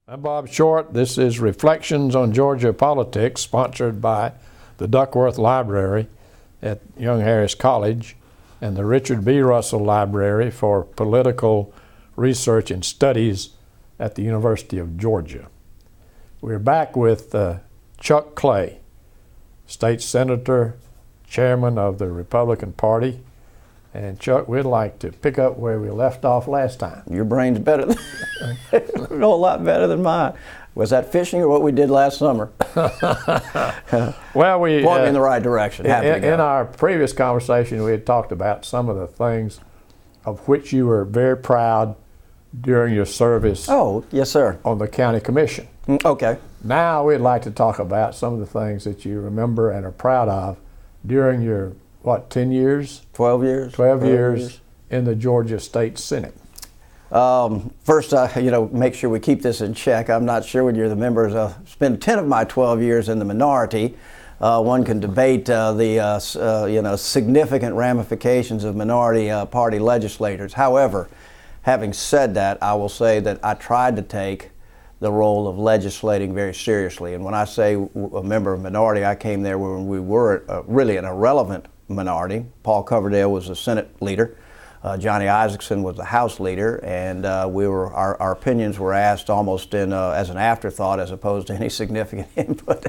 I'm Bob Short. This is Reflections on Georgia Politics, sponsored by the Duckworth Library at Young Harris College and the Richard B. Russell Library for Political Research and Studies at the University of Georgia. We're back with Chuck Clay, State Senator, Chairman of the Republican Party. And Chuck, we'd like to pick up where we left off last time. Your brain's better than a whole lot better than mine. Was that fishing or what we did last summer? Well, we point me in the right direction. In our previous conversation, we had talked about some of the things of which you were very proud during your service. Oh, yes, sir. On the county commission. Okay. Now we'd like to talk about some of the things that you remember and are proud of during your 10 years? 12 years. 12 years in the Georgia State Senate. First, make sure we keep this in check. I'm not sure when you're the members. Spent 10 of my 12 years in the minority. One can debate the significant ramifications of minority party legislators. However, having said that, I will say that I tried to take the role of legislating very seriously. And when I say a member of minority, I came there when we were really an irrelevant minority. Paul Coverdale was the Senate leader. Johnny Isakson was the House leader, and our opinions were asked almost as an afterthought, as opposed to any significant input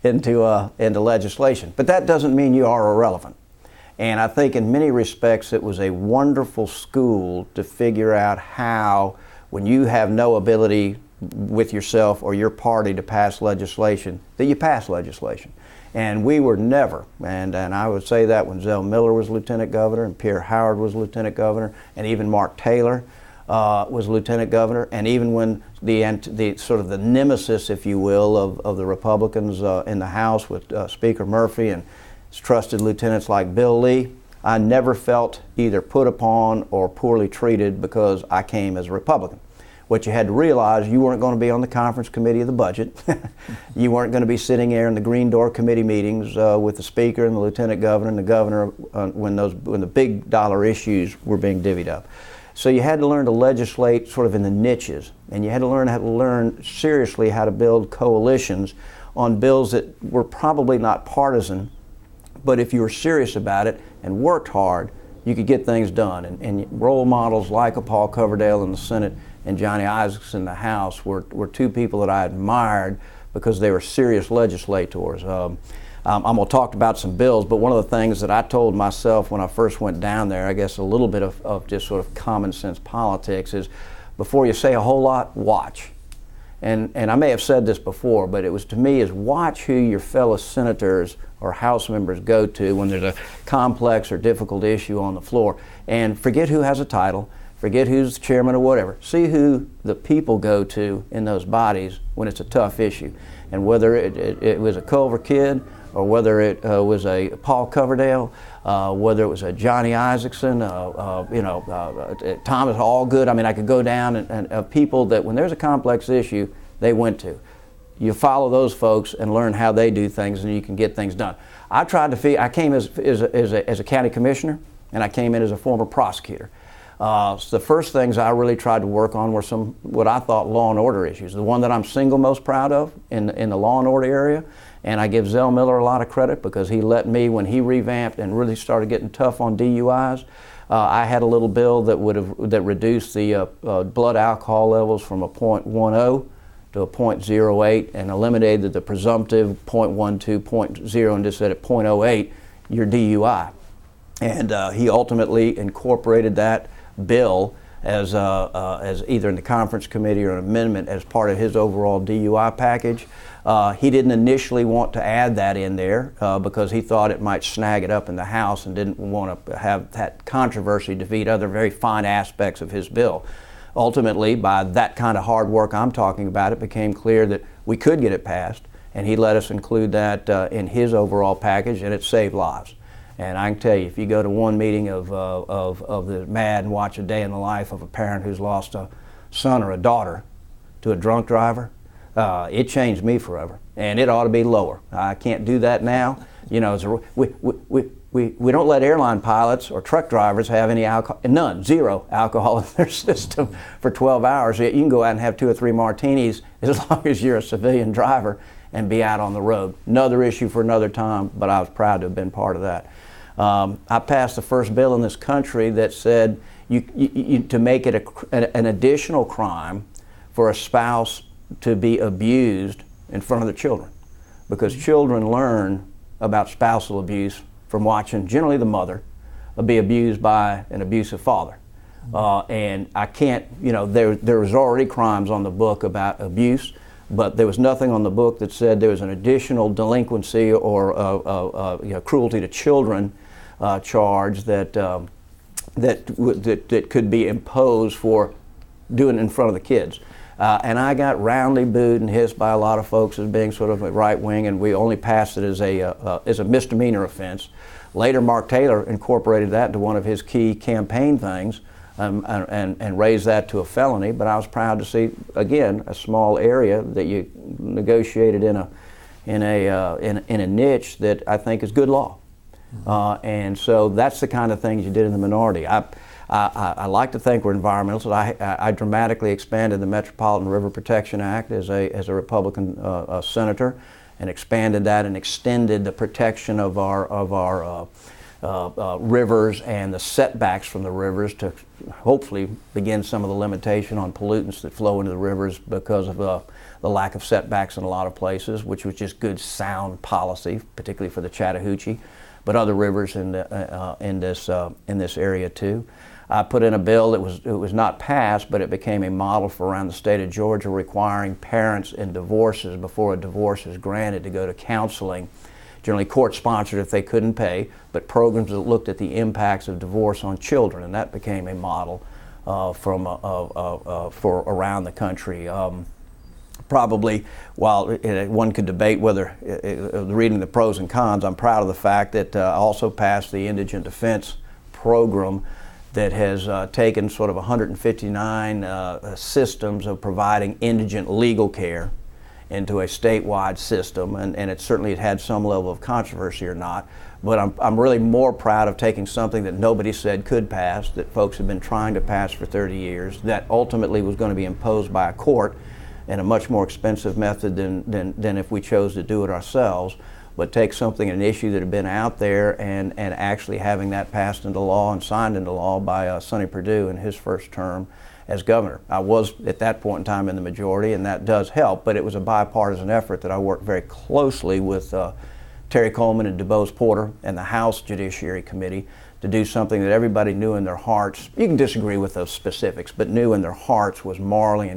into legislation. But that doesn't mean you are irrelevant. And I think in many respects it was a wonderful school to figure out how, when you have no ability with yourself or your party to pass legislation, that you pass legislation. And we were never, and I would say that when Zell Miller was lieutenant governor and Pierre Howard was lieutenant governor and even Mark Taylor was lieutenant governor, and even when the sort of the nemesis, if you will, of the Republicans in the House with Speaker Murphy and trusted lieutenants like Bill Lee, I never felt either put upon or poorly treated because I came as a Republican. What you had to realize, you weren't going to be on the conference committee of the budget. You weren't going to be sitting there in the green door committee meetings with the speaker and the lieutenant governor and the governor when the big dollar issues were being divvied up. So you had to learn to legislate sort of in the niches, and you had to learn seriously how to build coalitions on bills that were probably not partisan, but if you were serious about it and worked hard, you could get things done. And role models like a Paul Coverdale in the Senate and Johnny Isakson in the House were two people that I admired because they were serious legislators. I'm going to talk about some bills, but one of the things that I told myself when I first went down there, I guess a little bit of just sort of common sense politics, is before you say a whole lot, watch. And I may have said this before, but it was, to me, is watch who your fellow senators or House members go to when there's a complex or difficult issue on the floor, and forget who has a title. Forget who's the chairman or whatever. See who the people go to in those bodies when it's a tough issue. And whether it was a Culver Kidd, or whether it was a Paul Coverdale, whether it was a Johnny Isakson, Thomas Allgood. I mean, I could go down and people that when there's a complex issue, they went to. You follow those folks and learn how they do things, and you can get things done. I came as a county commissioner, and I came in as a former prosecutor. So the first things I really tried to work on were some what I thought law and order issues. The one that I'm single most proud of in the law and order area, and I give Zell Miller a lot of credit because he let me, when he revamped and really started getting tough on DUIs, I had a little bill that reduced the blood alcohol levels from a 0.10 to a 0.08 and eliminated the presumptive 0.12, 0.0 and just said at 0.08 you're DUI. And he ultimately incorporated that bill as either in the conference committee or an amendment as part of his overall DUI package. He didn't initially want to add that in there because he thought it might snag it up in the House and didn't want to have that controversy defeat other very fine aspects of his bill. Ultimately, by that kind of hard work I'm talking about, it became clear that we could get it passed, and he let us include that in his overall package, and it saved lives. And I can tell you, if you go to one meeting of the MAD and watch a day in the life of a parent who's lost a son or a daughter to a drunk driver, it changed me forever. And it ought to be lower. I can't do that now. You know, we don't let airline pilots or truck drivers have any alcohol, none, zero alcohol in their system for 12 hours. Yet you can go out and have 2 or 3 martinis as long as you're a civilian driver and be out on the road. Another issue for another time, but I was proud to have been part of that. I passed the first bill in this country that said to make it an additional crime for a spouse to be abused in front of their children, because children learn about spousal abuse from watching generally the mother be abused by an abusive father. And I can't, there was already crimes on the book about abuse, but there was nothing on the book that said there was an additional delinquency or cruelty to children charge that could be imposed for doing it in front of the kids. And I got roundly booed and hissed by a lot of folks as being sort of a right wing, and we only passed it as a misdemeanor offense. Later, Mark Taylor incorporated that into one of his key campaign things and raised that to a felony. But I was proud to see, again, a small area that you negotiated in a niche that I think is good law. And so that's the kind of things you did in the minority. I like to think we're environmentalists. I dramatically expanded the Metropolitan River Protection Act as a Republican senator, and expanded that and extended the protection of our rivers and the setbacks from the rivers to hopefully begin some of the limitation on pollutants that flow into the rivers because of the lack of setbacks in a lot of places, which was just good, sound policy, particularly for the Chattahoochee, but other rivers in this area too. I put in a bill that was not passed, but it became a model for around the state of Georgia, requiring parents in divorces, before a divorce is granted, to go to counseling, generally court-sponsored if they couldn't pay, but programs that looked at the impacts of divorce on children, and that became a model for around the country. Probably, while one could debate whether, reading the pros and cons, I'm proud of the fact that I also passed the Indigent Defense Program that has taken sort of 159 systems of providing indigent legal care into a statewide system, and it certainly had some level of controversy or not. But I'm really more proud of taking something that nobody said could pass, that folks have been trying to pass for 30 years, that ultimately was going to be imposed by a court in a much more expensive method than if we chose to do it ourselves, but take something, an issue that had been out there, and actually having that passed into law and signed into law by Sonny Perdue in his first term as governor. I was at that point in time in the majority, and that does help, but it was a bipartisan effort that I worked very closely with Terry Coleman and DuBose Porter and the House Judiciary Committee to do something that everybody knew in their hearts, you can disagree with those specifics, but knew in their hearts was morally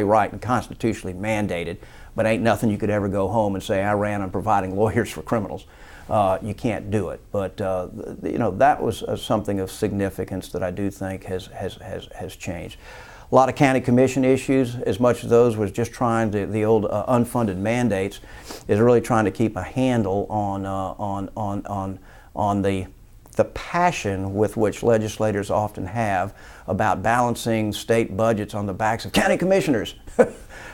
right and constitutionally mandated, but ain't nothing you could ever go home and say, I ran on providing lawyers for criminals. You can't do it. But that was something of significance that I do think has changed. A lot of county commission issues, as much as those was just trying to, the old unfunded mandates, is really trying to keep a handle on the passion with which legislators often have about balancing state budgets on the backs of county commissioners.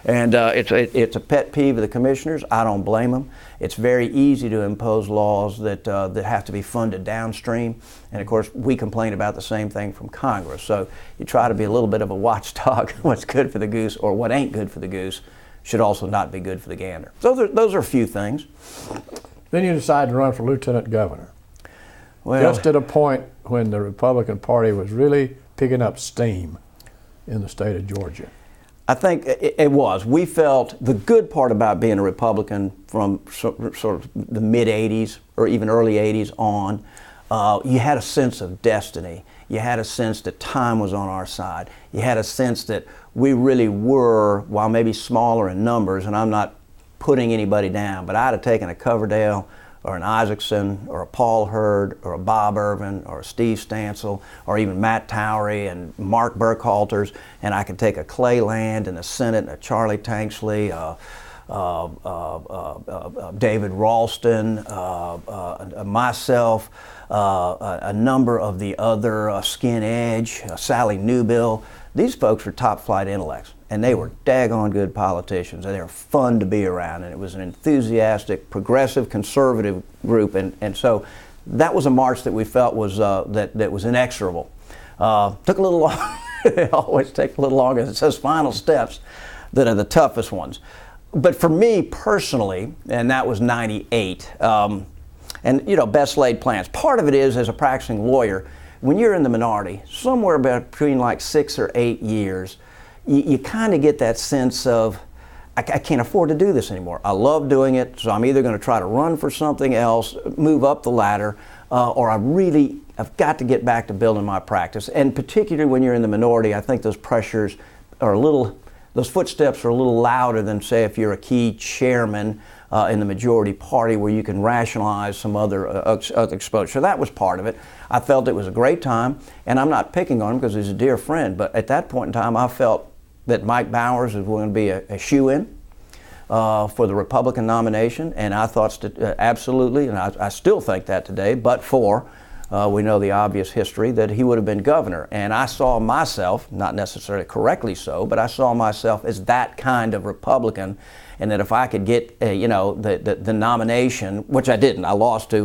And it's a pet peeve of the commissioners. I don't blame them. It's very easy to impose laws that have to be funded downstream. And of course, we complain about the same thing from Congress. So you try to be a little bit of a watchdog. What's good for the goose or what ain't good for the goose should also not be good for the gander. So those are a few things. Then you decided to run for lieutenant governor. Well, just at a point when the Republican Party was really picking up steam in the state of Georgia. I think it was. We felt the good part about being a Republican from sort of the mid-'80s or even early '80s on, you had a sense of destiny. You had a sense that time was on our side. You had a sense that we really were, while maybe smaller in numbers, and I'm not putting anybody down, but I'd have taken a Coverdale or an Isaacson or a Paul Hurd or a Bob Irvin or a Steve Stansel or even Matt Towery and Mark Burkhalters, and I could take a Clay Land in the Senate and a Charlie Tanksley, David Ralston, myself, a number of the other Skin Edge, Sally Newbill. These folks were top flight intellects, and they were daggone good politicians, and they were fun to be around, and it was an enthusiastic, progressive, conservative group, and so that was a march that we felt was that was inexorable. Took a little long. It always takes a little longer. It says final steps that are the toughest ones. But for me personally, and that was '98, and best laid plans. Part of it is, as a practicing lawyer, when you're in the minority, somewhere between like 6 or 8 years, you kind of get that sense of, I can't afford to do this anymore. I love doing it, so I'm either going to try to run for something else, move up the ladder, or I've got to get back to building my practice. And particularly when you're in the minority, I think those pressures are those footsteps are a little louder than, say, if you're a key chairman in the majority party, where you can rationalize some other exposure. So that was part of it. I felt it was a great time, and I'm not picking on him because he's a dear friend, but at that point in time, I felt that Mike Bowers was going to be a shoo-in for the Republican nomination, and I thought absolutely, and I still think that today, but we know the obvious history, that he would have been governor. And I saw myself, not necessarily correctly so, but I saw myself as that kind of Republican, and that if I could get the nomination, which I didn't, I lost to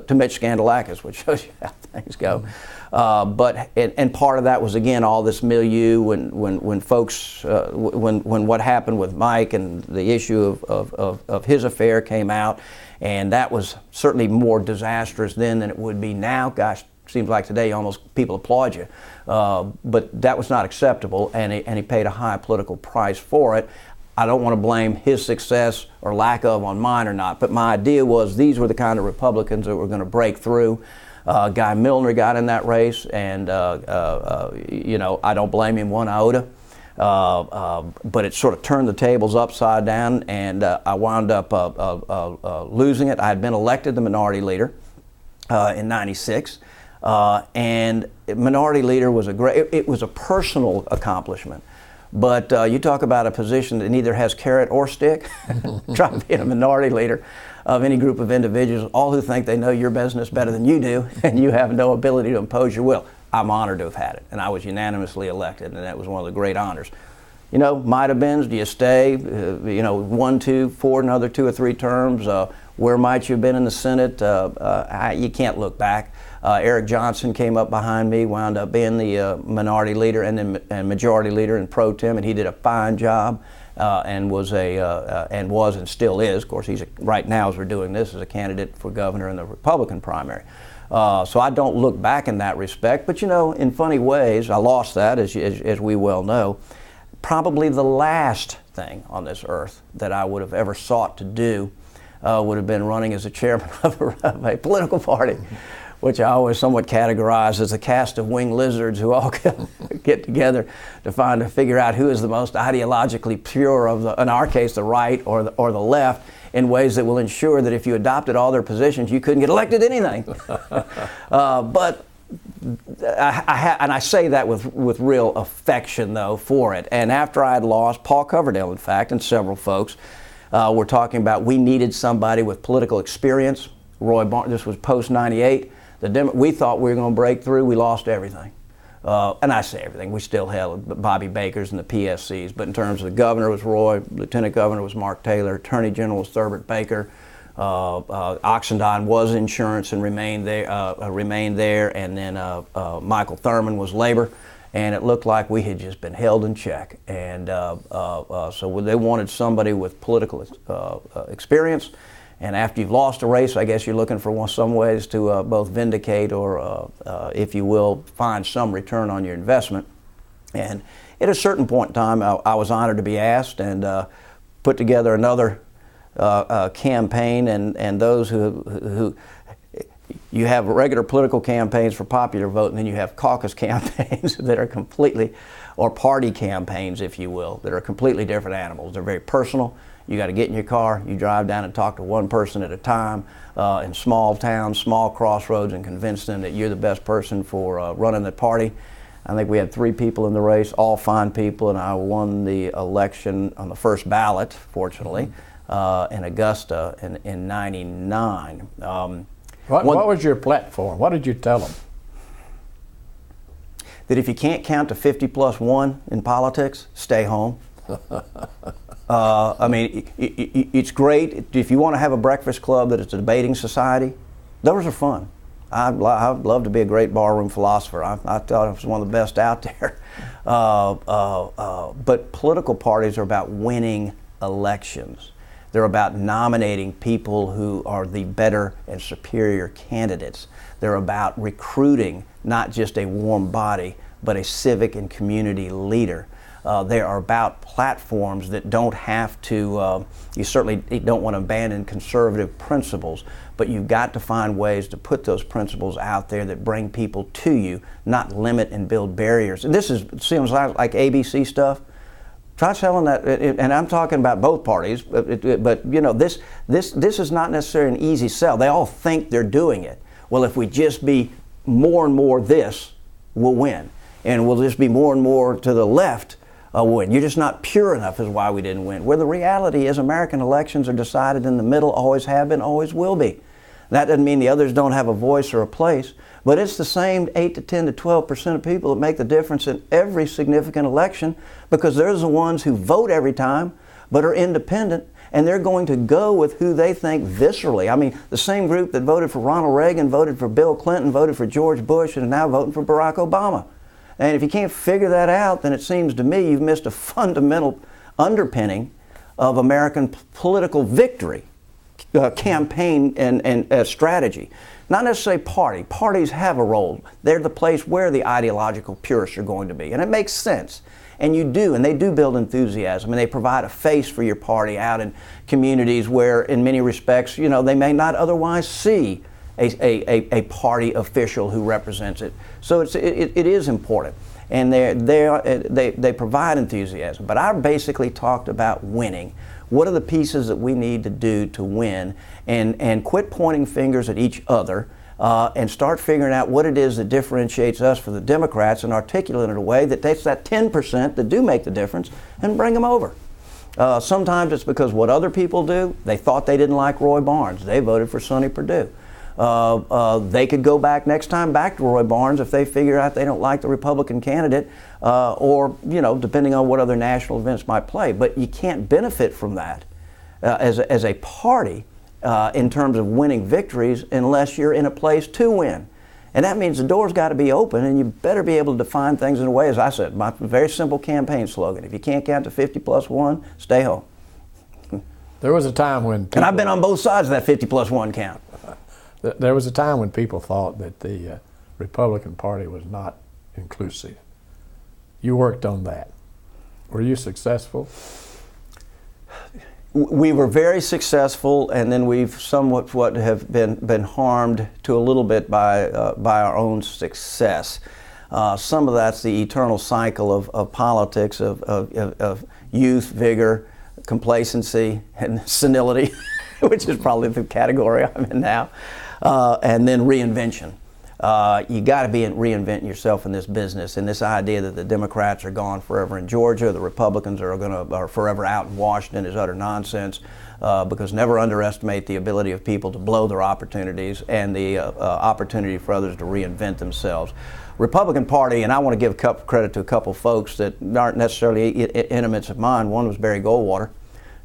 Mitch Scandalakis, which shows you how things go. But part of that was, again, all this milieu when folks when what happened with Mike and the issue of his affair came out, and that was certainly more disastrous then than it would be now. Gosh, seems like today almost people applaud you, but that was not acceptable, and he paid a high political price for it. I don't want to blame his success or lack of on mine or not, but my idea was these were the kind of Republicans that were going to break through. Guy Milner got in that race, and I don't blame him one iota. But it sort of turned the tables upside down, and I wound up losing it. I had been elected the minority leader in '96, and minority leader was it was a personal accomplishment. But you talk about a position that neither has carrot or stick. Trying to be a minority leader of any group of individuals, all who think they know your business better than you do, and you have no ability to impose your will. I'm honored to have had it, and I was unanimously elected, and that was one of the great honors. Might have been, do you stay, 1, 2, 4, another 2 or 3 terms? Where might you have been in the Senate? You can't look back. Eric Johnson came up behind me, wound up being the minority leader and majority leader in pro tem, and he did a fine job, and was and still is. Of course, right now as we're doing this, is a candidate for governor in the Republican primary. So I don't look back in that respect, but in funny ways, I lost that, as we well know. Probably the last thing on this earth that I would have ever sought to do would have been running as a chairman of a political party, which I always somewhat categorize as a cast of winged lizards who all get together to figure out who is the most ideologically pure of in our case, the right or the left, in ways that will ensure that if you adopted all their positions, you couldn't get elected anything. But I say that with real affection, though, for it. And after I had lost, Paul Coverdale, in fact, and several folks were talking about we needed somebody with political experience. Roy Barnes, this was post '98. We thought we were going to break through. We lost everything. And I say everything. We still held Bobby Bakers and the PSCs. But in terms of the governor was Roy, lieutenant governor was Mark Taylor, attorney general was Thurbert Baker. Oxendine was insurance and remained there. And then Michael Thurman was labor. And it looked like we had just been held in check. And so they wanted somebody with political experience. And after you've lost a race, I guess you're looking for some ways to both vindicate or, if you will, find some return on your investment. And at a certain point in time, I was honored to be asked and put together another campaign. And those who you have regular political campaigns for popular vote, and then you have caucus campaigns that are completely, or party campaigns, if you will, that are completely different animals. They're very personal. You got to get in your car, you drive down and talk to one person at a time in small towns, small crossroads, and convince them that you're the best person for running the party. I think we had 3 people in the race, all fine people, and I won the election on the first ballot, fortunately, in Augusta in '99. What was your platform? What did you tell them? That if you can't count to 50 plus 1 in politics, stay home. I mean, it's great if you want to have a breakfast club that is a debating society. Those are fun. I'd love to be a great barroom philosopher. I thought I was one of the best out there. But political parties are about winning elections. They're about nominating people who are the better and superior candidates. They're about recruiting not just a warm body, but a civic and community leader. They are about platforms that don't have to, you certainly don't want to abandon conservative principles, but you've got to find ways to put those principles out there that bring people to you, not limit and build barriers. And this seems like ABC stuff. Try selling that, and I'm talking about both parties, but you know, this is not necessarily an easy sell. They all think they're doing it. Well, if we just be more and more this, we'll win. And we'll just be more and more to the left, win. You're just not pure enough is why we didn't win. Where the reality is American elections are decided in the middle, always have been, always will be. That doesn't mean the others don't have a voice or a place, but it's the same 8 to 10 to 12% of people that make the difference in every significant election, because they're the ones who vote every time but are independent, and they're going to go with who they think viscerally. I mean, the same group that voted for Ronald Reagan, voted for Bill Clinton, voted for George Bush, and is now voting for Barack Obama. And if you can't figure that out, then it seems to me you've missed a fundamental underpinning of American political victory, campaign and strategy. Not necessarily party. Parties have a role. They're the place where the ideological purists are going to be. And it makes sense. And you do, and they do build enthusiasm, and they provide a face for your party out in communities where, in many respects, you know, they may not otherwise see a party official who represents it. So it is important, and they provide enthusiasm. But I basically talked about winning. What are the pieces that we need to do to win, and quit pointing fingers at each other, and start figuring out what it is that differentiates us from the Democrats, and articulate it in a way that takes that 10% that do make the difference and bring them over. Sometimes it's because what other people do. They thought they didn't like Roy Barnes. They voted for Sonny Perdue. They could go back next time back to Roy Barnes if they figure out they don't like the Republican candidate, or, you know, depending on what other national events might play. But you can't benefit from that as a party in terms of winning victories unless you're in a place to win. And that means the door's got to be open, and you better be able to define things in a way, as I said, my very simple campaign slogan: if you can't count to 50 plus 1, stay home. There was a time when and I've been on both sides of that 50 plus 1 count. There was a time when people thought that the Republican Party was not inclusive. You worked on that. Were you successful? We were very successful, and then we've somewhat have been harmed to a little bit by our own success. Some of that's the eternal cycle of politics, of youth, vigor, complacency, and senility, which is probably the category I'm in now. And then reinvention. You got to be reinventing yourself in this business, and this idea that the Democrats are gone forever in Georgia, the Republicans are forever out in Washington is utter nonsense. Because never underestimate the ability of people to blow their opportunities and the opportunity for others to reinvent themselves. Republican Party, and I want to give credit to a couple folks that aren't necessarily intimates of mine. One was Barry Goldwater,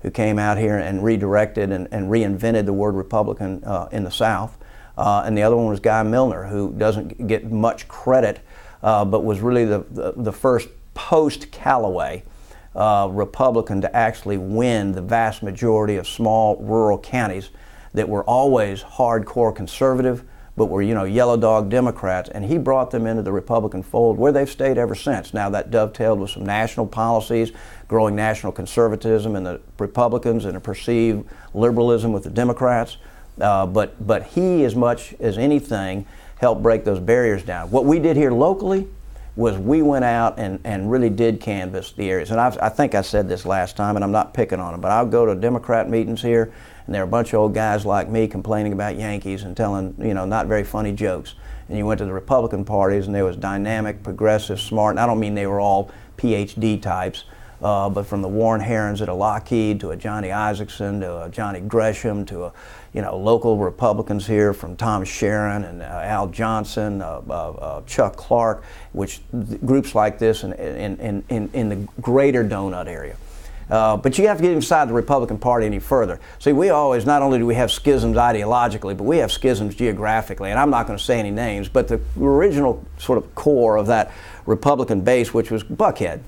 who came out here and redirected and reinvented the word Republican in the South. And the other one was Guy Milner, who doesn't get much credit, but was really the first post-Callaway Republican to actually win the vast majority of small rural counties that were always hardcore conservative, but were, you know, yellow dog Democrats, and he brought them into the Republican fold, where they've stayed ever since. Now that dovetailed with some national policies, growing national conservatism in the Republicans and a perceived liberalism with the Democrats. But he, as much as anything, helped break those barriers down. What we did here locally was we went out and really did canvass the areas. And I think I said this last time, and I'm not picking on them, but I'll go to Democrat meetings here, and there are a bunch of old guys like me complaining about Yankees and telling, you know, not very funny jokes. And you went to the Republican parties, and there was dynamic, progressive, smart, and I don't mean they were all PhD types, but from the Warren Herons at a Lockheed to a Johnny Isaacson to a Johnny Gresham to a, you know, local Republicans here from Tom Sharon and Al Johnson, Chuck Clark, which groups like this in the greater Donut area. But you have to get inside the Republican Party any further. See, we always, not only do we have schisms ideologically, but we have schisms geographically. And I'm not going to say any names, but the original sort of core of that Republican base, which was Buckhead,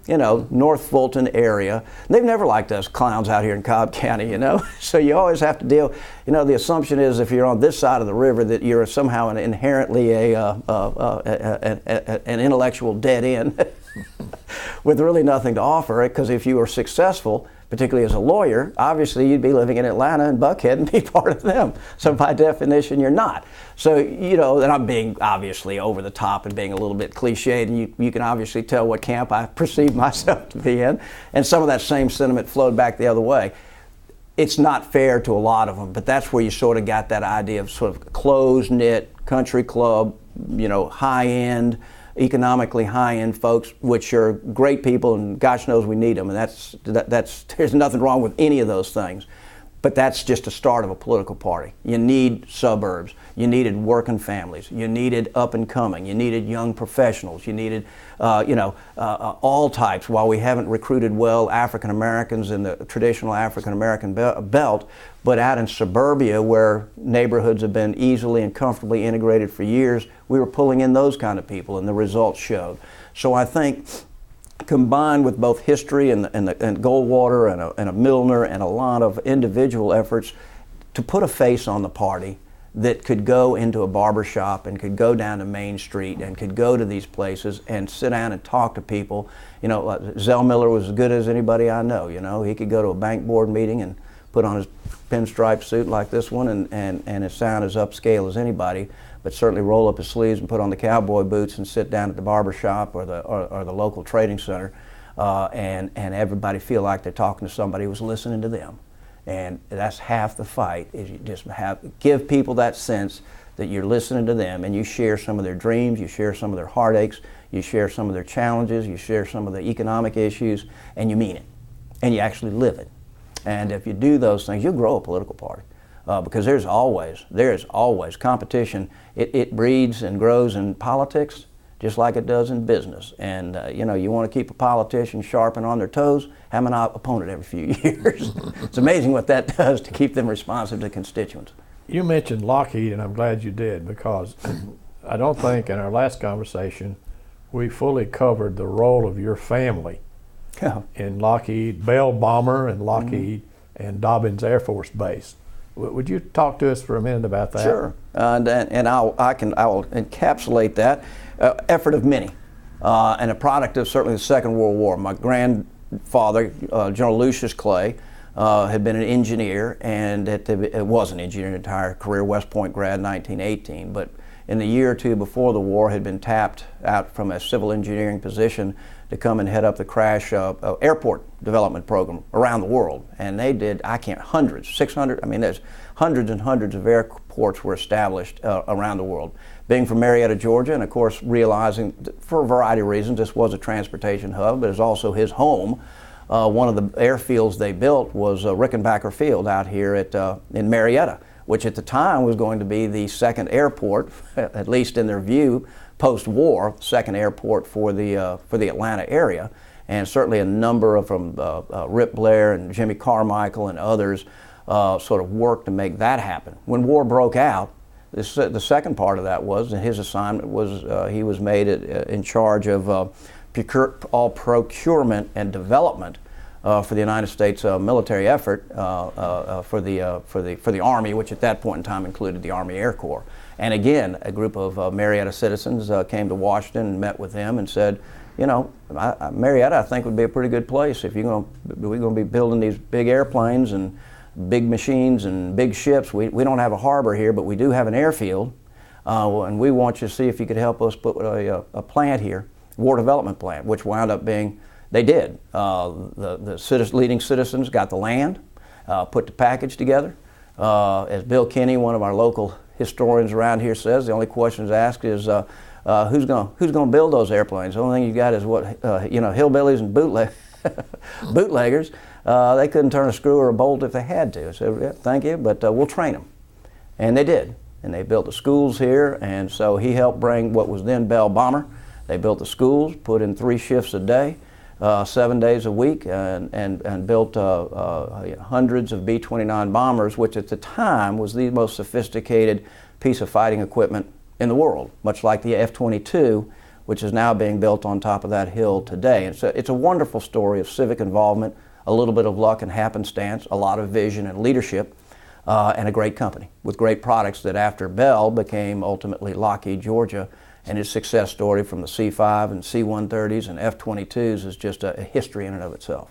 you know, North Fulton area. They've never liked us clowns out here in Cobb County, you know. So you always have to deal, you know, the assumption is if you're on this side of the river that you're somehow inherently an intellectual dead end with really nothing to offer. Because if you were successful, particularly as a lawyer, obviously you'd be living in Atlanta and Buckhead and be part of them. So by definition, you're not. So, you know, and I'm being obviously over the top and being a little bit cliched, and you can obviously tell what camp I perceive myself to be in. And some of that same sentiment flowed back the other way. It's not fair to a lot of them, but that's where you sort of got that idea of sort of closed-knit country club, you know, high-end, economically high-end folks, which are great people, and gosh knows we need them, and that's there's nothing wrong with any of those things. But that's just a start of a political party. You need suburbs. You needed working families. You needed up and coming. You needed young professionals. You needed, all types. While we haven't recruited well African Americans in the traditional African American belt, but out in suburbia where neighborhoods have been easily and comfortably integrated for years, we were pulling in those kind of people, and the results showed. So I think, combined with both history and Goldwater and a Milner and a lot of individual efforts to put a face on the party that could go into a barber shop and could go down to Main Street and could go to these places and sit down and talk to people. You know, Zell Miller was as good as anybody I know. You know, he could go to a bank board meeting and put on his pinstripe suit like this one and sound as upscale as anybody, but certainly roll up his sleeves and put on the cowboy boots and sit down at the barber shop or the local trading center and everybody feel like they're talking to somebody who's listening to them. And that's half the fight, is you just give people that sense that you're listening to them and you share some of their dreams, you share some of their heartaches, you share some of their challenges, you share some of the economic issues, and you mean it, and you actually live it. And if you do those things, you'll grow a political party. Because there is always competition. It breeds and grows in politics just like it does in business. And you want to keep a politician sharp and on their toes, have an opponent every few years. It's amazing what that does to keep them responsive to constituents. You mentioned Lockheed, and I'm glad you did, because I don't think in our last conversation we fully covered the role of your family in Lockheed, Bell Bomber and Lockheed and Dobbins Air Force Base. Would you talk to us for a minute about that? Sure, and I will encapsulate that effort of many, and a product of certainly the Second World War. My grandfather, General Lucius Clay, had been an engineer, and was an engineer his entire career, West Point grad, 1918, but in the year or two before the war had been tapped out from a civil engineering position to come and head up the crash airport development program around the world. And they did, hundreds, 600, there's hundreds and hundreds of airports were established around the world. Being from Marietta, Georgia, and of course realizing for a variety of reasons this was a transportation hub, but it's also his home. One of the airfields they built was Rickenbacker Field out here in Marietta, which at the time was going to be the second airport, at least in their view, post-war, second airport for the Atlanta area. And certainly a number of from Rip Blair and Jimmy Carmichael and others sort of worked to make that happen. When war broke out, the second part of that was, and his assignment was, he was made in charge of all procurement and development for the United States military effort for the Army, which at that point in time included the Army Air Corps. And again, a group of Marietta citizens came to Washington and met with him and said, Marietta, I think, would be a pretty good place if we're going to be building these big airplanes and big machines and big ships. We don't have a harbor here, but we do have an airfield, and we want you to see if you could help us put a plant here, war development plant, which wound up being, they did. The leading citizens got the land, put the package together. As Bill Kinney, one of our local historians around here, says, the only questions asked is who's going to build those airplanes? The only thing you got is what hillbillies and bootleggers. They couldn't turn a screw or a bolt if they had to. So yeah, thank you, but we'll train them, and they did. And they built the schools here, and so he helped bring what was then Bell Bomber. They built the schools, put in 3 shifts a day. 7 days a week and built hundreds of B-29 bombers, which at the time was the most sophisticated piece of fighting equipment in the world, much like the F-22, which is now being built on top of that hill today. And so it's a wonderful story of civic involvement, a little bit of luck and happenstance, a lot of vision and leadership, and a great company with great products that after Bell became ultimately Lockheed Georgia, and its success story from the C-5 and C-130s and F-22s is just a history in and of itself.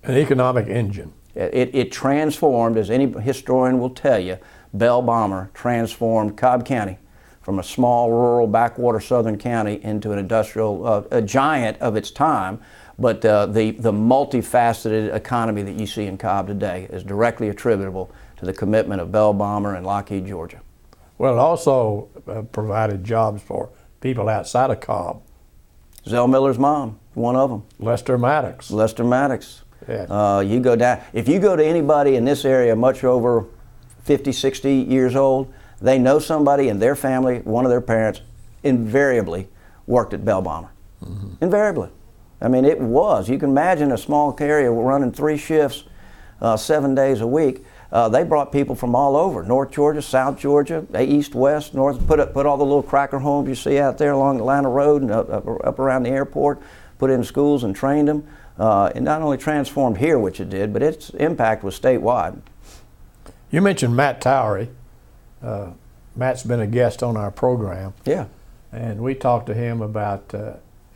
An economic engine. It transformed, as any historian will tell you, Bell Bomber transformed Cobb County from a small rural backwater southern county into an industrial, a giant of its time. But the multifaceted economy that you see in Cobb today is directly attributable to the commitment of Bell Bomber and Lockheed Georgia. Well, it also provided jobs for people outside of Cobb. Zell Miller's mom, one of them. Lester Maddox. Lester Maddox. Yeah. You go down, if you go to anybody in this area much over 50, 60 years old, they know somebody in their family, one of their parents, invariably worked at Bell Bomber. Mm-hmm. Invariably. I mean, it was. You can imagine a small area running 3 shifts, 7 days a week. They brought people from all over, North Georgia, South Georgia, East, West, North, put all the little cracker homes you see out there along Atlanta Road and up around the airport, put in schools and trained them. It not only transformed here, which it did, but its impact was statewide. You mentioned Matt Towery. Matt's been a guest on our program. Yeah. And we talked to him about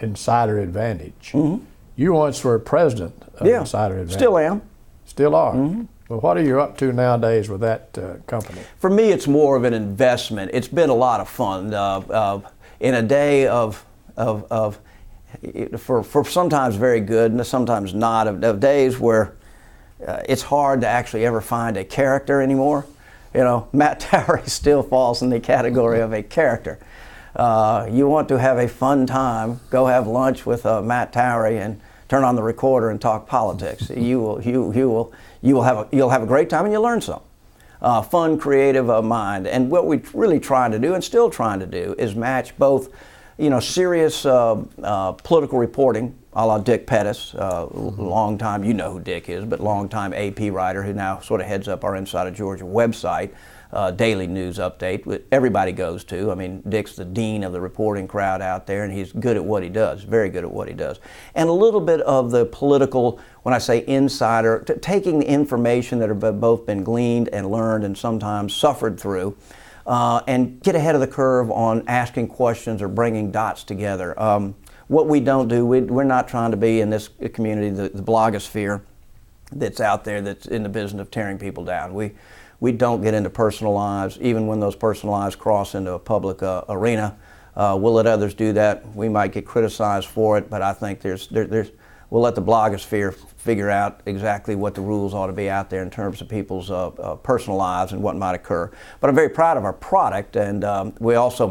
Insider Advantage. Mm-hmm. You once were president of Insider Advantage. Still am. Still are. Mm-hmm. Well, what are you up to nowadays with that company? For me, it's more of an investment. It's been a lot of fun. In a day for sometimes very good and sometimes not, of days where it's hard to actually ever find a character anymore. You know, Matt Towery still falls in the category of a character. You want to have a fun time, go have lunch with Matt Towery and turn on the recorder and talk politics. You'll have a great time and you'll learn something. Fun, creative mind. And what we're really trying to do and still trying to do is match both, serious political reporting, a la Dick Pettis, long time, you know who Dick is, but long time AP writer who now sort of heads up our Inside of Georgia website, daily news update everybody goes to. I mean, Dick's the dean of the reporting crowd out there, and he's good at what he does, very good at what he does. And a little bit of the political, when I say insider, taking the information that have both been gleaned and learned and sometimes suffered through, and get ahead of the curve on asking questions or bringing dots together. What we don't do, we're not trying to be in this community, the blogosphere that's out there that's in the business of tearing people down. We don't get into personal lives, even when those personal lives cross into a public arena. We'll let others do that. We might get criticized for it, but I think we'll let the blogosphere figure out exactly what the rules ought to be out there in terms of people's personal lives and what might occur. But I'm very proud of our product, and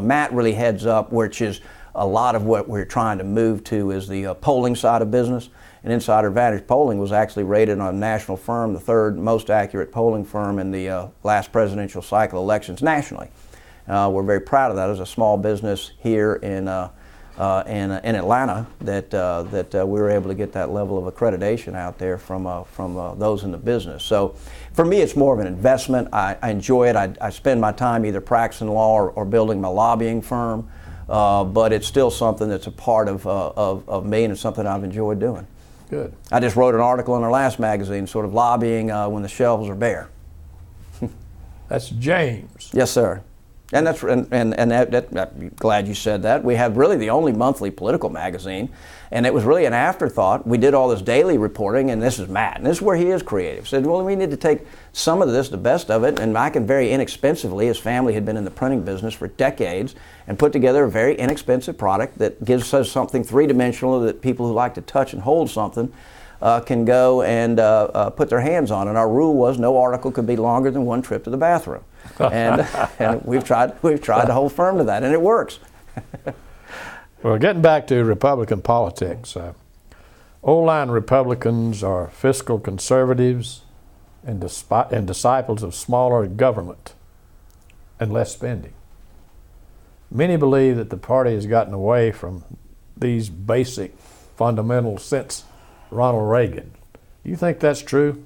Matt really heads up, which is a lot of what we're trying to move to is the polling side of business. And Insider Advantage Polling was actually rated on a national firm, the 3rd most accurate polling firm in the last presidential cycle elections nationally. We're very proud of that as a small business here in Atlanta that we were able to get that level of accreditation out there from those in the business. So for me, it's more of an investment. I enjoy it. I spend my time either practicing law or building my lobbying firm, but it's still something that's a part of me, and it's something I've enjoyed doing. Good. I just wrote an article in our last magazine, sort of lobbying when the shelves are bare. That's James. Yes, sir. And I'm glad you said that. We have really the only monthly political magazine, and it was really an afterthought. We did all this daily reporting, and this is Matt, and this is where he is creative. Said, well, we need to take some of this, the best of it, and I can very inexpensively, his family had been in the printing business for decades, and put together a very inexpensive product that gives us something three-dimensional that people who like to touch and hold something can go and put their hands on. And our rule was no article could be longer than one trip to the bathroom. And we've tried to hold firm to that, and it works. Well, getting back to Republican politics, old-line Republicans are fiscal conservatives and disciples of smaller government and less spending. Many believe that the party has gotten away from these basic fundamentals since Ronald Reagan. Do you think that's true?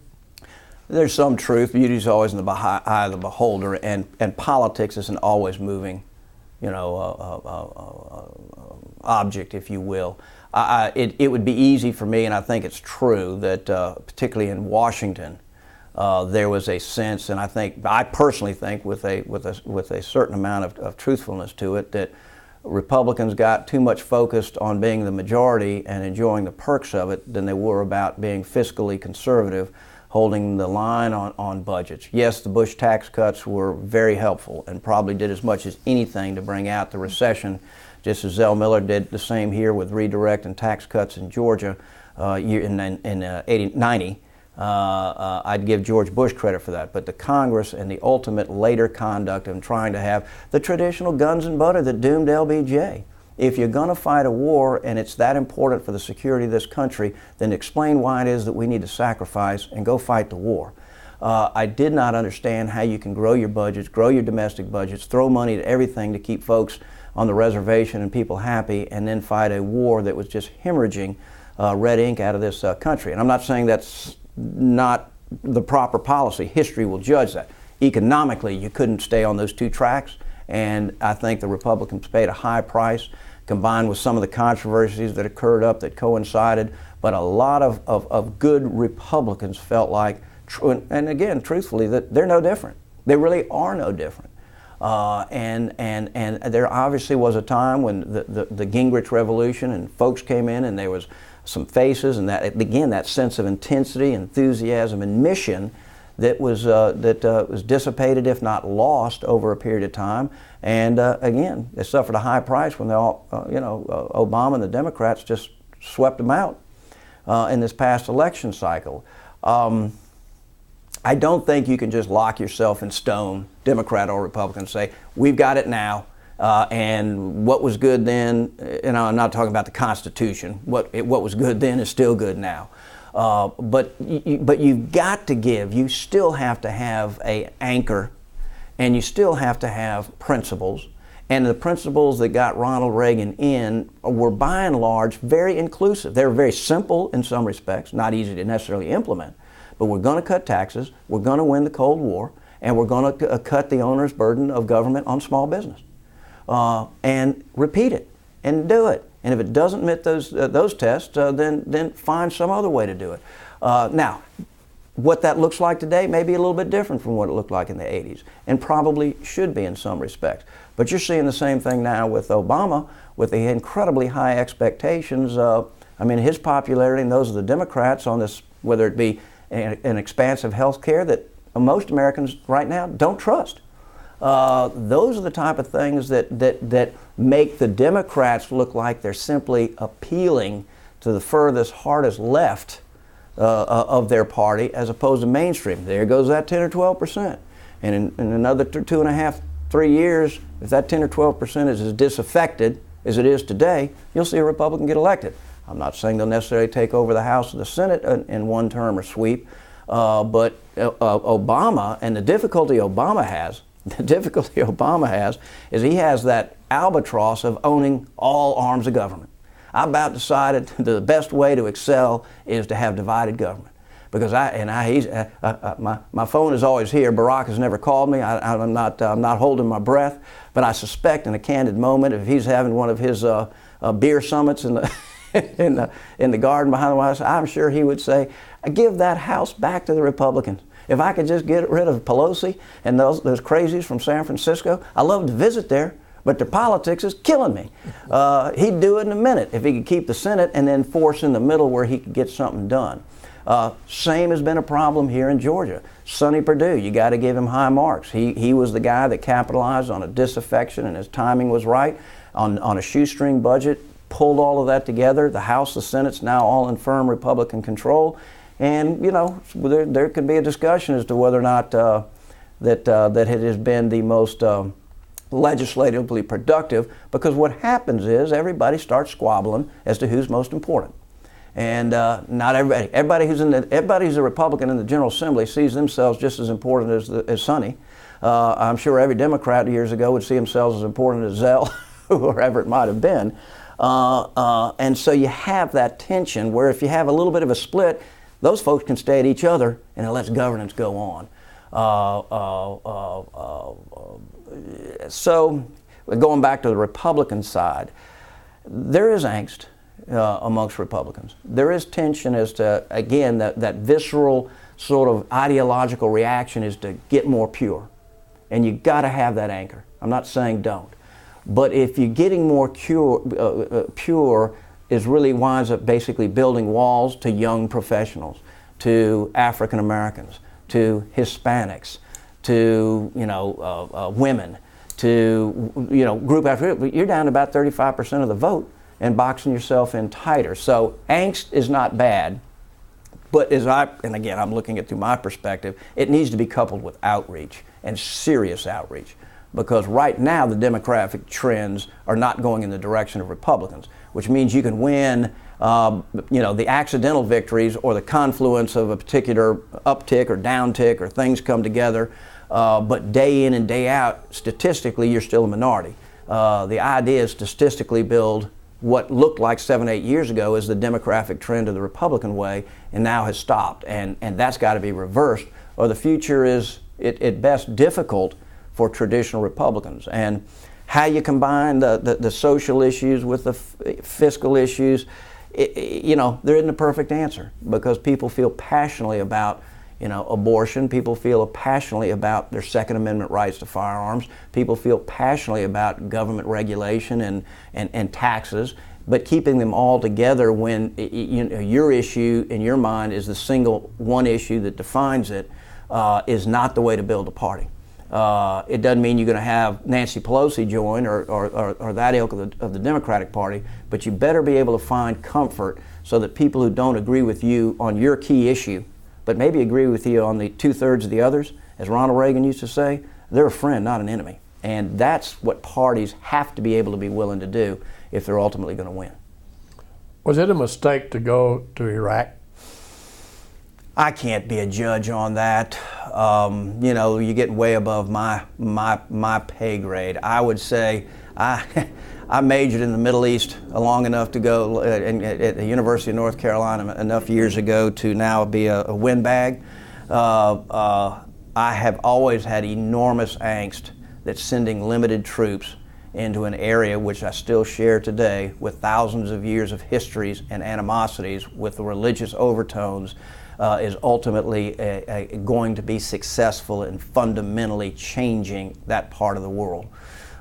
There's some truth. Beauty's always in the eye of the beholder, and politics is an always moving, object, if you will. It would be easy for me, and I think it's true, that particularly in Washington, there was a sense, and I personally think with a certain amount of truthfulness to it, that Republicans got too much focused on being the majority and enjoying the perks of it than they were about being fiscally conservative, holding the line on budgets. Yes, the Bush tax cuts were very helpful and probably did as much as anything to bring out the recession, just as Zell Miller did the same here with redirect and tax cuts in Georgia in 90. I'd give George Bush credit for that. But the Congress and the ultimate later conduct of trying to have the traditional guns and butter that doomed LBJ. If you're going to fight a war and it's that important for the security of this country, then explain why it is that we need to sacrifice and go fight the war. I did not understand how you can grow your budgets, grow your domestic budgets, throw money at everything to keep folks on the reservation and people happy, and then fight a war that was just hemorrhaging red ink out of this country. And I'm not saying that's not the proper policy. History will judge that. Economically, you couldn't stay on those two tracks, and I think the Republicans paid a high price, combined with some of the controversies that occurred that coincided. But a lot of good Republicans felt like, and again, truthfully, that they're no different. They really are no different. And there obviously was a time when the Gingrich Revolution and folks came in and there was some faces, and that, again, that sense of intensity, enthusiasm, and mission that was dissipated, if not lost, over a period of time. And again, they suffered a high price when they all, Obama and the Democrats just swept them out in this past election cycle. I don't think you can just lock yourself in stone, Democrat or Republican, say, we've got it now, and what was good then, I'm not talking about the Constitution, what was good then is still good now. But you've got to you still have to have an anchor, and you still have to have principles. And the principles that got Ronald Reagan in were by and large very inclusive. They were very simple in some respects, not easy to necessarily implement. But we're going to cut taxes, we're going to win the Cold War, and we're going to cut the onerous burden of government on small business. And repeat it, and do it. And if it doesn't meet those tests, then find some other way to do it. Now, what that looks like today may be a little bit different from what it looked like in the 80s, and probably should be in some respects. But you're seeing the same thing now with Obama, with the incredibly high expectations. His popularity and those of the Democrats on this, whether it be an expansive health care that most Americans right now don't trust. Those are the type of things that make the Democrats look like they're simply appealing to the furthest, hardest left of their party, as opposed to mainstream. There goes that 10 or 12%. And in another 2.5, 3 years, if that 10 or 12% is as disaffected as it is today, you'll see a Republican get elected. I'm not saying they'll necessarily take over the House or the Senate in one term or sweep, but Obama, and the difficulty Obama has is he has that albatross of owning all arms of government. I about decided the best way to excel is to have divided government. Because my phone is always here. Barack has never called me. I'm not holding my breath, but I suspect in a candid moment, if he's having one of his beer summits in the in the garden behind the White House, I'm sure he would say, give that House back to the Republicans. If I could just get rid of Pelosi and those crazies from San Francisco, I love to visit there, but their politics is killing me. He'd do it in a minute if he could keep the Senate and then force in the middle where he could get something done. Same has been a problem here in Georgia. Sonny Perdue, you got to give him high marks. He was the guy that capitalized on a disaffection, and his timing was right on a shoestring budget, pulled all of that together. The House, the Senate's now all in firm Republican control. And, there could be a discussion as to whether or not that it has been the most legislatively productive, because what happens is everybody starts squabbling as to who's most important. And not everybody. Everybody who's a Republican in the General Assembly sees themselves just as important as Sonny. I'm sure every Democrat years ago would see themselves as important as Zell, whoever it might have been. And so you have that tension where if you have a little bit of a split, those folks can stay at each other and it lets governance go on. So going back to the Republican side, there is angst amongst Republicans. There is tension as to, again, that visceral sort of ideological reaction is to get more pure. And you got to have that anchor. I'm not saying don't. But if you're getting more pure, is really winds up basically building walls to young professionals, to African Americans, to Hispanics, to women, to group after group. You're down to about 35% of the vote and boxing yourself in tighter. So angst is not bad, but and again I'm looking at through my perspective, it needs to be coupled with outreach and serious outreach. Because right now the demographic trends are not going in the direction of Republicans, which means you can win the accidental victories or the confluence of a particular uptick or downtick or things come together, but day in and day out, statistically, you're still a minority. The idea is to statistically build what looked like 7-8 years ago as the demographic trend of the Republican way and now has stopped, and that's got to be reversed, or the future is at best difficult for traditional Republicans. And how you combine the social issues with the fiscal issues, there isn't a perfect answer, because people feel passionately about abortion, people feel passionately about their Second Amendment rights to firearms, people feel passionately about government regulation and taxes, but keeping them all together when your issue in your mind is the single one issue that defines it is not the way to build a party. It doesn't mean you're going to have Nancy Pelosi join or that ilk of the Democratic Party, but you better be able to find comfort so that people who don't agree with you on your key issue, but maybe agree with you on the 2/3 of the others, as Ronald Reagan used to say, they're a friend, not an enemy. And that's what parties have to be able to be willing to do if they're ultimately going to win. Was it a mistake to go to Iraq? I can't be a judge on that. You get way above my pay grade. I would say I majored in the Middle East long enough to go at the University of North Carolina enough years ago to now be a windbag. I have always had enormous angst that sending limited troops into an area which I still share today with thousands of years of histories and animosities with the religious overtones is ultimately going to be successful in fundamentally changing that part of the world.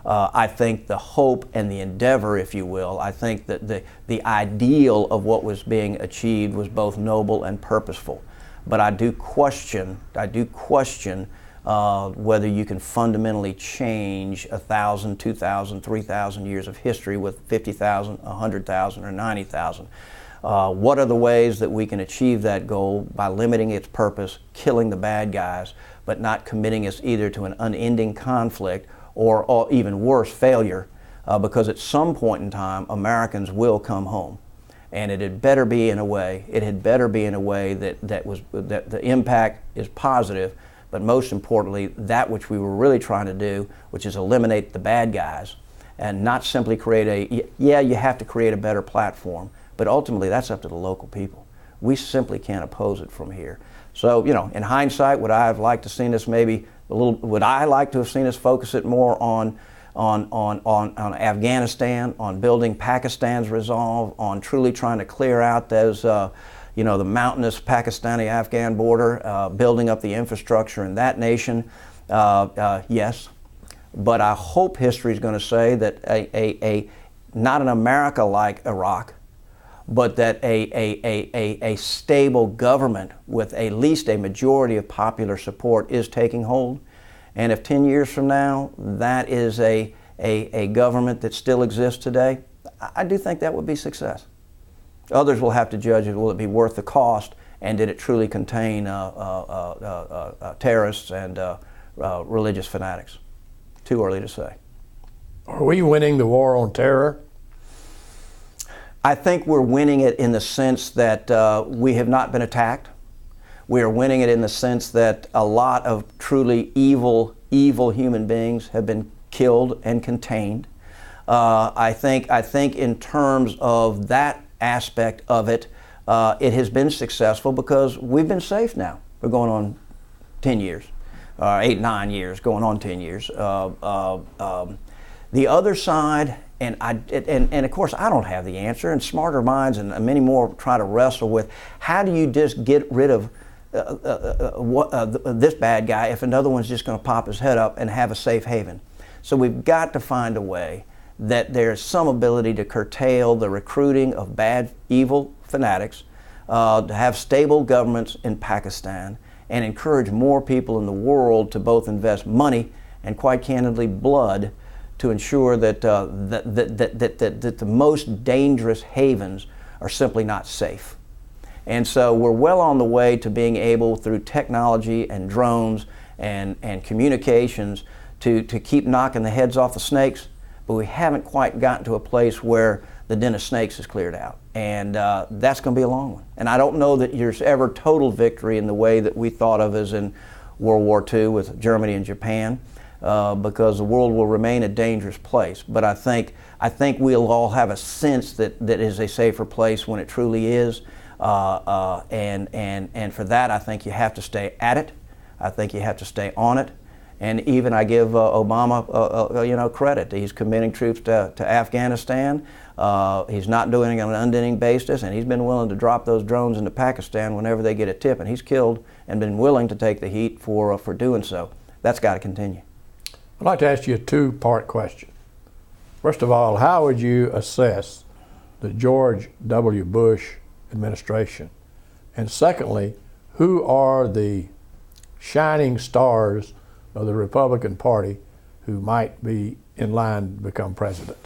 I think the hope and the endeavor, if you will, I think that the ideal of what was being achieved was both noble and purposeful. But I do question whether you can fundamentally change 1,000, 2,000, 3,000 years of history with 50,000, 100,000, or 90,000. What are the ways that we can achieve that goal by limiting its purpose, killing the bad guys, but not committing us either to an unending conflict or even worse, failure, because at some point in time, Americans will come home. And it had better be in a way that the impact is positive, but most importantly, that which we were really trying to do, which is eliminate the bad guys and not simply you have to create a better platform, but ultimately that's up to the local people. We simply can't oppose it from here. So, in hindsight, would I have liked to seen us would I like to have seen us focus it more on Afghanistan, on building Pakistan's resolve, on truly trying to clear out those, the mountainous Pakistani-Afghan border, building up the infrastructure in that nation? Yes. But I hope history is going to say that not an America like Iraq, but that a stable government with at least a majority of popular support is taking hold. And if 10 years from now that is a government that still exists today, I do think that would be success. Others will have to judge it. Will it be worth the cost? And did it truly contain terrorists and religious fanatics? Too early to say. Are we winning the war on terror? I think we're winning it in the sense that we have not been attacked. We are winning it in the sense that a lot of truly evil human beings have been killed and contained. I think in terms of that aspect of it, it has been successful because we've been safe now. We're going on 10 years, 8, 9 years, going on 10 years. The other side, and of course I don't have the answer, and smarter minds and many more try to wrestle with, how do you just get rid of this bad guy if another one's just going to pop his head up and have a safe haven? So we've got to find a way that there's some ability to curtail the recruiting of bad, evil fanatics, to have stable governments in Pakistan, and encourage more people in the world to both invest money and, quite candidly, blood to ensure that that the most dangerous havens are simply not safe. And so we're well on the way to being able, through technology and drones and communications, to keep knocking the heads off the snakes, but we haven't quite gotten to a place where the den of snakes is cleared out. And that's going to be a long one. And I don't know that there's ever total victory in the way that we thought of as in World War II with Germany and Japan, because the world will remain a dangerous place. But I think we'll all have a sense that it is a safer place when it truly is. And for that, I think you have to stay at it. I think you have to stay on it. And even I give Obama credit. He's committing troops to Afghanistan. He's not doing it on an unending basis, and he's been willing to drop those drones into Pakistan whenever they get a tip, and he's killed and been willing to take the heat for doing so. That's got to continue. I'd like to ask you a two-part question. First of all, how would you assess the George W. Bush administration? And secondly, who are the shining stars of the Republican Party who might be in line to become president?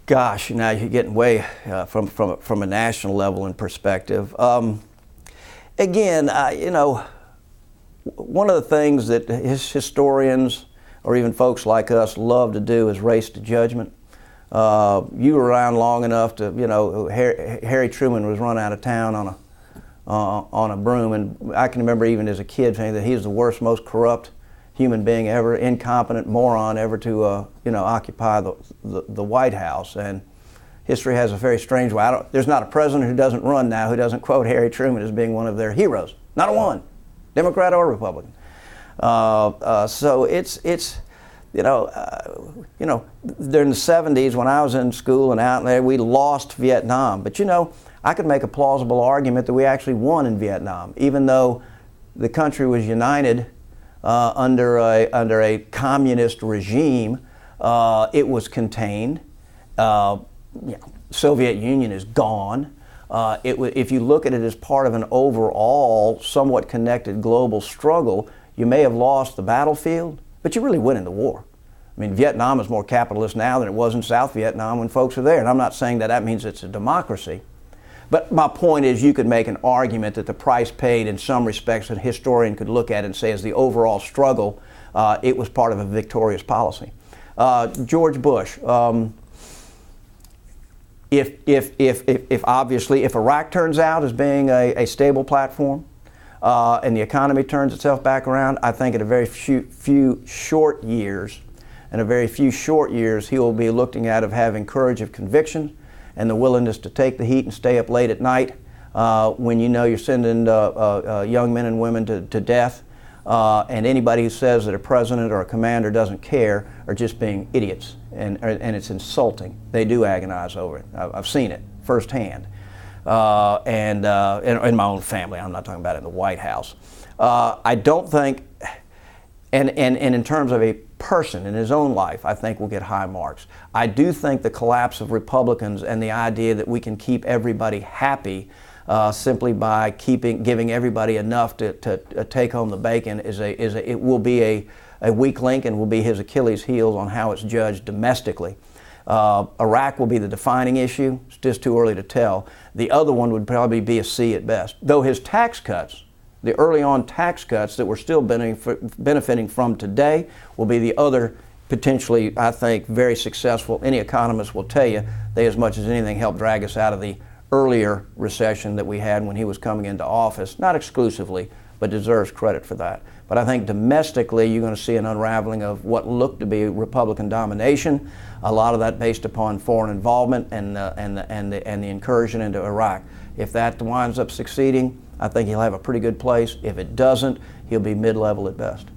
Gosh, now you're getting way from a national level in perspective. Again, one of the things that historians or even folks like us love to do is race to judgment. You were around long enough to, Harry Truman was run out of town on a broom, and I can remember even as a kid saying that he's the worst, most corrupt human being ever, incompetent moron ever to occupy the White House. And history has a very strange way. There's not a president who doesn't run now who doesn't quote Harry Truman as being one of their heroes. Not a one, Democrat or Republican. So it's during the 70s when I was in school and out there, we lost Vietnam. But I could make a plausible argument that we actually won in Vietnam, even though the country was united under a communist regime. It was contained. Soviet Union is gone. If you look at it as part of an overall, somewhat connected global struggle, you may have lost the battlefield, but you really win in the war. I mean, Vietnam is more capitalist now than it was in South Vietnam when folks were there. And I'm not saying that means it's a democracy. But my point is, you could make an argument that the price paid in some respects, a historian could look at it and say, as the overall struggle, it was part of a victorious policy. George Bush, if obviously, if Iraq turns out as being a stable platform, and the economy turns itself back around, I think in a very few short years, he will be looking at of having courage of conviction and the willingness to take the heat and stay up late at night when you're sending young men and women to death. And anybody who says that a president or a commander doesn't care are just being idiots, and it's insulting. They do agonize over it. I've seen it firsthand. And in my own family. I'm not talking about it in the White House. I don't think, and in terms of a person in his own life, I think will get high marks. I do think the collapse of Republicans and the idea that we can keep everybody happy simply by giving everybody enough to take home the bacon it will be a weak link and will be his Achilles heel on how it's judged domestically. Iraq will be the defining issue. It's just too early to tell. The other one would probably be a C at best. Though his tax cuts, the early on tax cuts that we're still benefiting from today, will be the other potentially, I think, very successful. Any economist will tell you they, as much as anything, helped drag us out of the earlier recession that we had when he was coming into office. Not exclusively, but deserves credit for that. But I think domestically, you're going to see an unraveling of what looked to be Republican domination. A lot of that based upon foreign involvement and the incursion into Iraq. If that winds up succeeding, I think he'll have a pretty good place. If it doesn't, he'll be mid-level at best.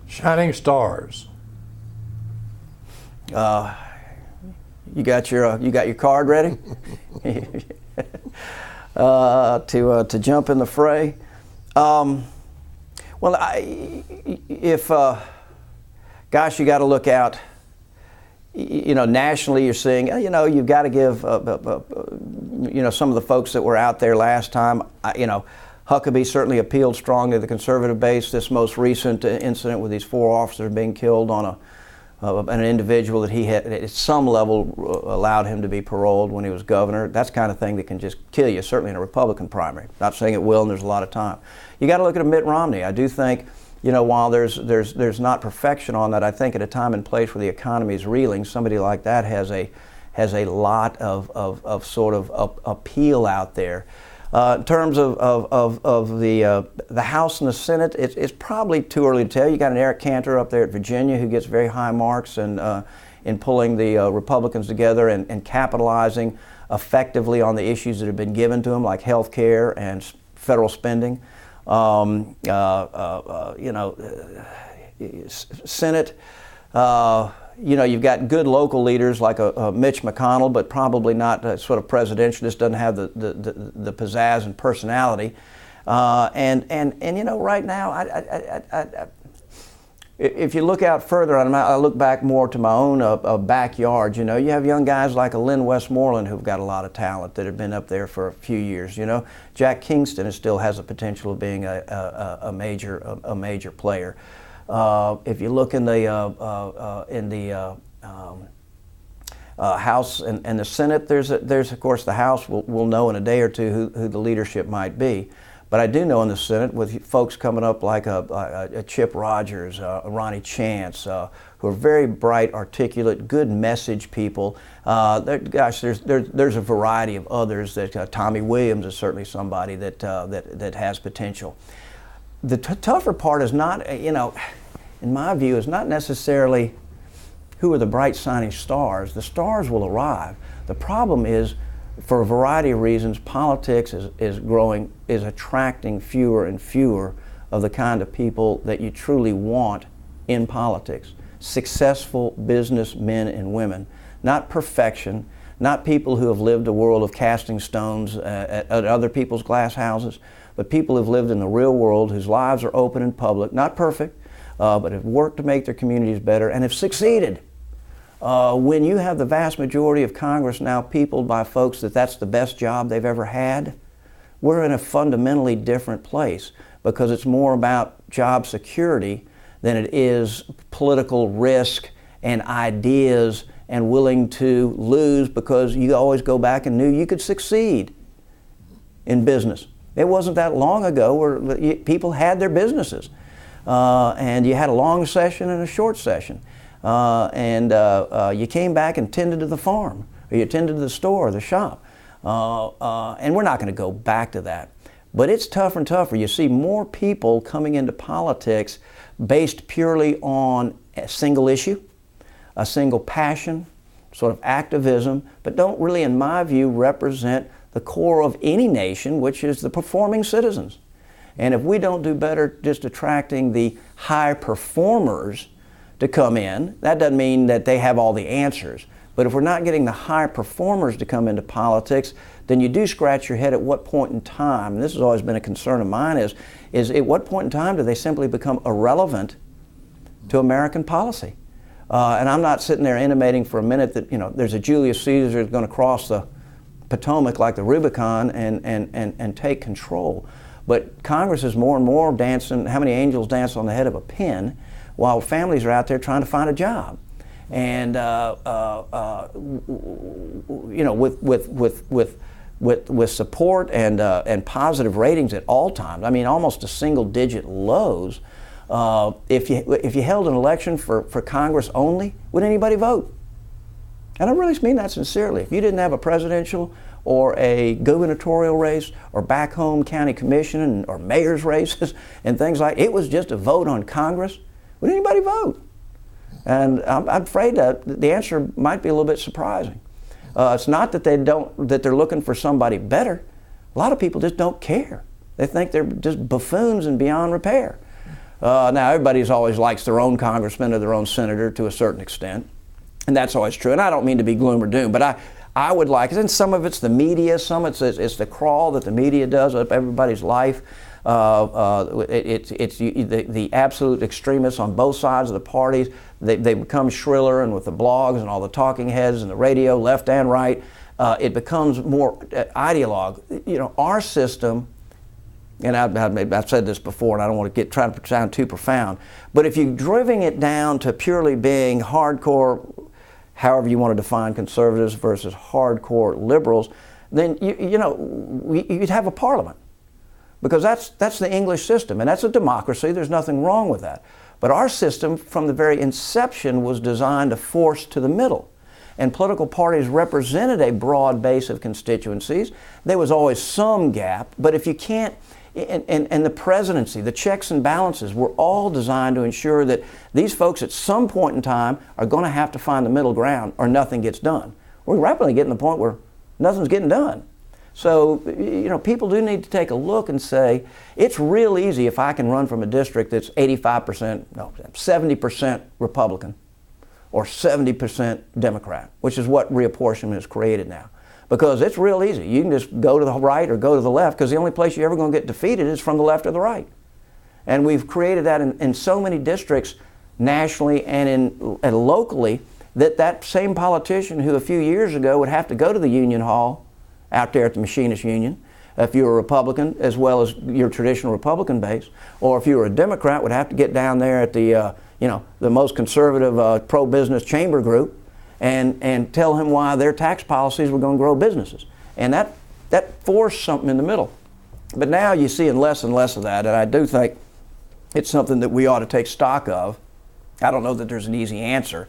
Shining stars. You got your card ready to jump in the fray. Well, gosh, you got to look out. Nationally, you're seeing, you've got to give, some of the folks that were out there last time, Huckabee certainly appealed strongly to the conservative base. This most recent incident with these 4 officers being killed on an individual that he had at some level allowed him to be paroled when he was governor. That's the kind of thing that can just kill you, certainly in a Republican primary. Not saying it will, and there's a lot of time. You got to look at Mitt Romney. I do think, while there's not perfection on that, I think at a time and place where the economy is reeling, somebody like that has a lot of sort of appeal out there. In terms of the House and the Senate, it's probably too early to tell. You got an Eric Cantor up there at Virginia who gets very high marks in pulling the Republicans together and capitalizing effectively on the issues that have been given to him, like health care and federal spending. Senate. You've got good local leaders like a Mitch McConnell, but probably not sort of presidential. Just doesn't have the pizzazz and personality. Right now, if you look out further, I look back more to my own backyard. You have young guys like a Lynn Westmoreland who've got a lot of talent that have been up there for a few years. Jack Kingston still has the potential of being a major player. If you look in the House and the Senate, there's of course the House. We'll know in a day or two who the leadership might be. But I do know in the Senate, with folks coming up like a Chip Rogers, a Ronnie Chance, who are very bright, articulate, good message people. There's a variety of others. That Tommy Williams is certainly somebody that has potential. The tougher part is not, in my view, is not necessarily who are the bright shining stars. The stars will arrive. The problem is, for a variety of reasons, politics is attracting fewer and fewer of the kind of people that you truly want in politics. Successful businessmen and women, not perfection, not people who have lived a world of casting stones at other people's glass houses, but people who've lived in the real world, whose lives are open and public, not perfect, but have worked to make their communities better and have succeeded. When you have the vast majority of Congress now peopled by folks that's the best job they've ever had, we're in a fundamentally different place, because it's more about job security than it is political risk and ideas and willing to lose because you always go back and knew you could succeed in business. It wasn't that long ago where people had their businesses, and you had a long session and a short session. You came back and tended to the farm, or you tended to the store or the shop. And we're not going to go back to that. But it's tougher and tougher. You see more people coming into politics based purely on a single issue, a single passion, sort of activism, but don't really, in my view, represent the core of any nation, which is the performing citizens. And if we don't do better just attracting the high performers to come in, that doesn't mean that they have all the answers. But if we're not getting the high performers to come into politics, then you do scratch your head at what point in time, and this has always been a concern of mine, is at what point in time do they simply become irrelevant to American policy? And I'm not sitting there intimating for a minute that there's a Julius Caesar who's going to cross the Potomac like the Rubicon and take control. But Congress is more and more dancing, how many angels dance on the head of a pin, while families are out there trying to find a job. And with support and positive ratings at all times, I mean almost to single-digit lows. If you held an election for Congress only, would anybody vote? And I really mean that sincerely. If you didn't have a presidential or a gubernatorial race or back home county commission or mayor's races and things like it was just a vote on Congress, would anybody vote? And I'm afraid that the answer might be a little bit surprising. It's not that they're looking for somebody better. A lot of people just don't care. They think they're just buffoons and beyond repair. Now, everybody's always likes their own congressman or their own senator to a certain extent, and that's always true. And I don't mean to be gloom or doom, but I would like it. And some of it's the media, some it's the crawl that the media does up everybody's life. It's the absolute extremists on both sides of the parties. They become shriller, and with the blogs and all the talking heads and the radio, left and right, it becomes more ideologue. You know, our system. And I've said this before, and I don't want to try to sound too profound, but if you're driving it down to purely being hardcore, however you want to define conservatives versus hardcore liberals, then you'd have a parliament, because that's the English system, and that's a democracy. There's nothing wrong with that. But our system, from the very inception, was designed to force to the middle. And political parties represented a broad base of constituencies. There was always some gap, but if you can't, and the presidency, the checks and balances were all designed to ensure that these folks at some point in time are going to have to find the middle ground or nothing gets done. We're rapidly getting to the point where nothing's getting done. So, people do need to take a look and say, it's real easy if I can run from a district that's 70% Republican or 70% Democrat, which is what reapportionment has created now. Because it's real easy. You can just go to the right or go to the left, because the only place you're ever going to get defeated is from the left or the right. And we've created that in so many districts nationally and locally, that same politician who a few years ago would have to go to the Union Hall out there at the Machinist Union, if you were a Republican, as well as your traditional Republican base, or if you were a Democrat, would have to get down there at the most conservative pro-business chamber group and tell him why their tax policies were going to grow businesses. And that forced something in the middle. But now you're seeing less and less of that, and I do think it's something that we ought to take stock of. I don't know that there's an easy answer,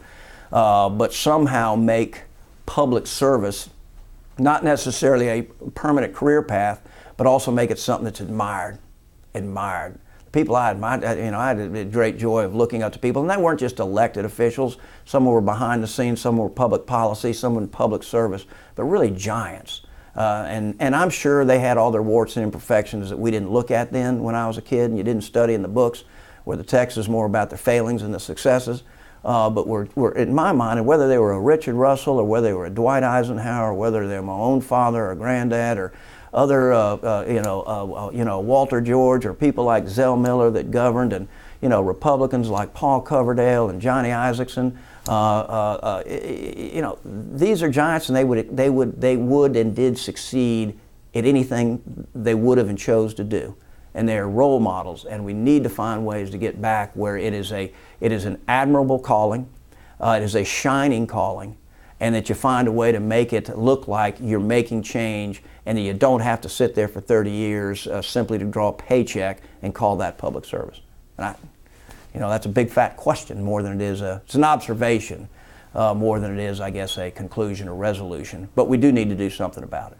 but somehow make public service not necessarily a permanent career path, but also make it something that's admired. People I admired, I had a great joy of looking up to people, and they weren't just elected officials. Some were behind the scenes, some were public policy, some were in public service, but really giants. And I'm sure they had all their warts and imperfections that we didn't look at then when I was a kid, and you didn't study in the books, where the text is more about their failings and the successes. But we're in my mind, and whether they were a Richard Russell or whether they were a Dwight Eisenhower or whether they're my own father or granddad or other, Walter George or people like Zell Miller that governed, and Republicans like Paul Coverdale and Johnny Isaacson. These are giants, and they would and did succeed at anything they would have and chose to do. And they are role models, and we need to find ways to get back where it is an admirable calling, it is a shining calling, and that you find a way to make it look like you're making change, and that you don't have to sit there for 30 years simply to draw a paycheck and call that public service. And that's a big fat question more than it is it's an observation more than it is, I guess, a conclusion or resolution. But we do need to do something about it.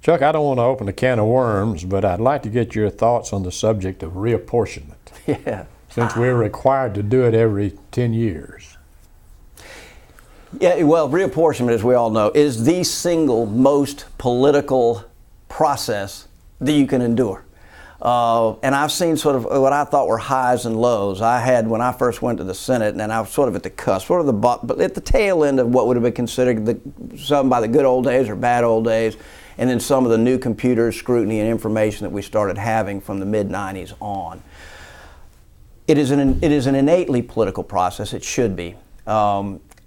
Chuck, I don't want to open a can of worms, but I'd like to get your thoughts on the subject of reapportionment. Yeah. Since we're required to do it every 10 years. Yeah, well, reapportionment, as we all know, is the single most political process that you can endure. And I've seen sort of what I thought were highs and lows. I had, when I first went to the Senate, and I was sort of at the cusp, but at the tail end of what would have been considered some by the good old days or bad old days, and then some of the new computer scrutiny and information that we started having from the mid-90s on. It is an innately political process. It should be.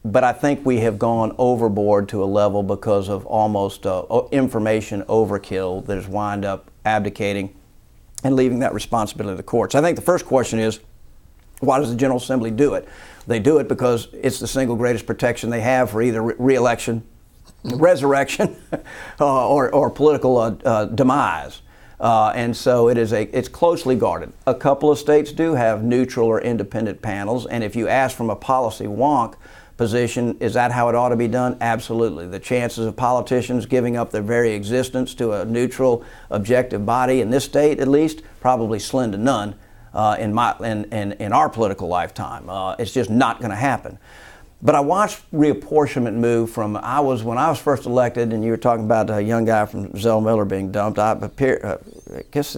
But I think we have gone overboard to a level because of almost information overkill that has wound up abdicating and leaving that responsibility to the courts. I think the first question is, why does the General Assembly do it? They do it because it's the single greatest protection they have for either re-election, resurrection, or political demise. And so it's closely guarded. A couple of states do have neutral or independent panels, and if you ask from a policy wonk position, is that how it ought to be done? Absolutely. The chances of politicians giving up their very existence to a neutral, objective body, in this state at least, probably slim to none in our political lifetime. It's just not going to happen. But I watched reapportionment move from, when I was first elected, and you were talking about a young guy from Zell Miller being dumped. I guess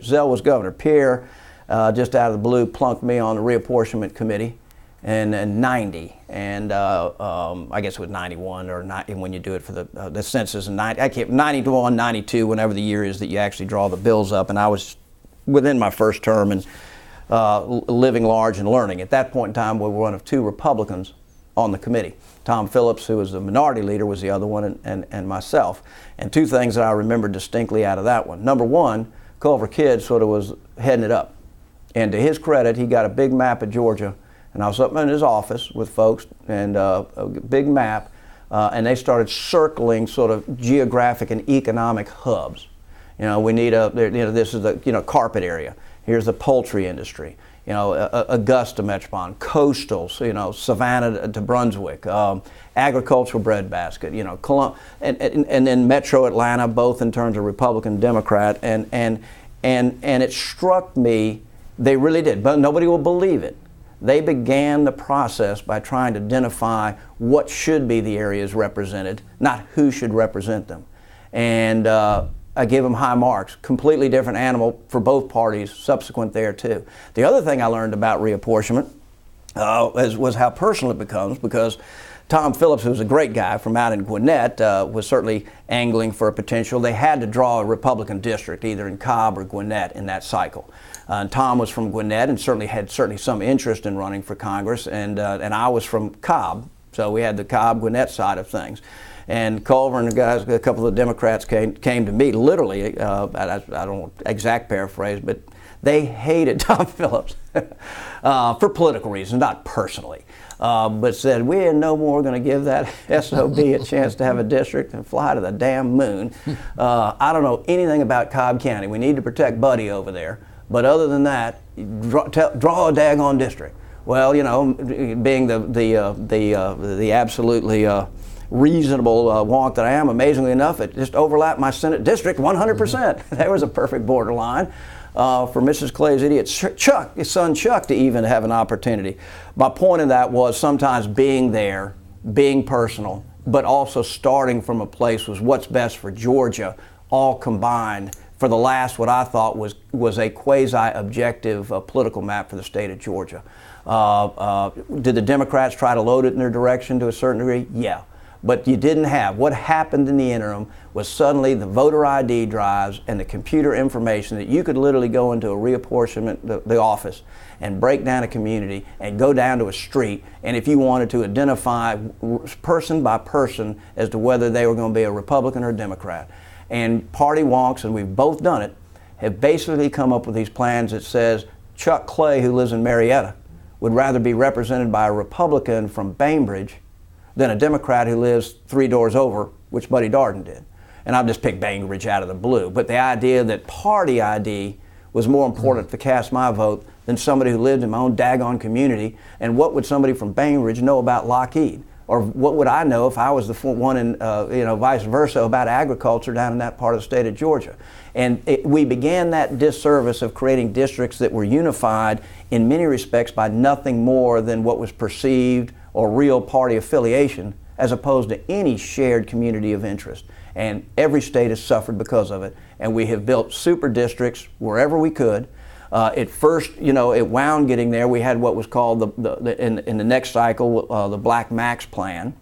Zell was governor. Pierre, just out of the blue, plunked me on the reapportionment committee in 90. And I guess it was 91 or when you do it for the census in 91, 92, whenever the year is that you actually draw the bills up. And I was within my first term and living large and learning. At that point in time, we were one of two Republicans on the committee. Tom Phillips, who was the minority leader, was the other one, and myself. And two things that I remember distinctly out of that one. Number one, Culver Kidd sort of was heading it up. And to his credit, he got a big map of Georgia. And I was up in his office with folks, and a big map, and they started circling sort of geographic and economic hubs. You know, we need this is the, carpet area. Here's the poultry industry. Augusta metropolitan, coastals, Savannah to Brunswick, agricultural breadbasket, and then Metro Atlanta, both in terms of Republican, Democrat, and it struck me, they really did, but nobody will believe it. They began the process by trying to identify what should be the areas represented, not who should represent them. And I gave them high marks. Completely different animal for both parties subsequent there too. The other thing I learned about reapportionment was how personal it becomes, because Tom Phillips, who was a great guy from out in Gwinnett, was certainly angling for a potential. They had to draw a Republican district either in Cobb or Gwinnett in that cycle. Tom was from Gwinnett and had some interest in running for Congress, and I was from Cobb, so we had the Cobb-Gwinnett side of things. And Culver and the guys, a couple of the Democrats came to me, literally, I don't want exact paraphrase, but they hated Tom Phillips for political reasons, not personally, but said, we are no more going to give that SOB a chance to have a district and fly to the damn moon. I don't know anything about Cobb County. We need to protect Buddy over there. But other than that, draw a daggone district. Well, being the absolutely reasonable wonk that I am, amazingly enough, it just overlapped my Senate district 100%. There was a perfect borderline for Mrs. Clay's idiot Chuck, his son Chuck, to even have an opportunity. My point in that was sometimes being there, being personal, but also starting from a place was what's best for Georgia, all combined for the last, what I thought was a quasi-objective political map for the state of Georgia. Did the Democrats try to load it in their direction to a certain degree? Yeah. But you didn't have. What happened in the interim was suddenly the voter ID drives and the computer information that you could literally go into a reapportionment, the office, and break down a community and go down to a street, and if you wanted to identify person by person as to whether they were going to be a Republican or a Democrat. And party wonks, and we've both done it, have basically come up with these plans that says Chuck Clay, who lives in Marietta, would rather be represented by a Republican from Bainbridge than a Democrat who lives 3 doors over, which Buddy Darden did. And I've just picked Bainbridge out of the blue. But the idea that party ID was more important to cast my vote than somebody who lived in my own daggone community, and what would somebody from Bainbridge know about Lockheed? Or what would I know if I was the one in, vice versa, about agriculture down in that part of the state of Georgia? And we began that disservice of creating districts that were unified in many respects by nothing more than what was perceived or real party affiliation, as opposed to any shared community of interest. And every state has suffered because of it. And we have built super districts wherever we could. At first, it wound getting there. We had what was called in the next cycle, the Black Max plan,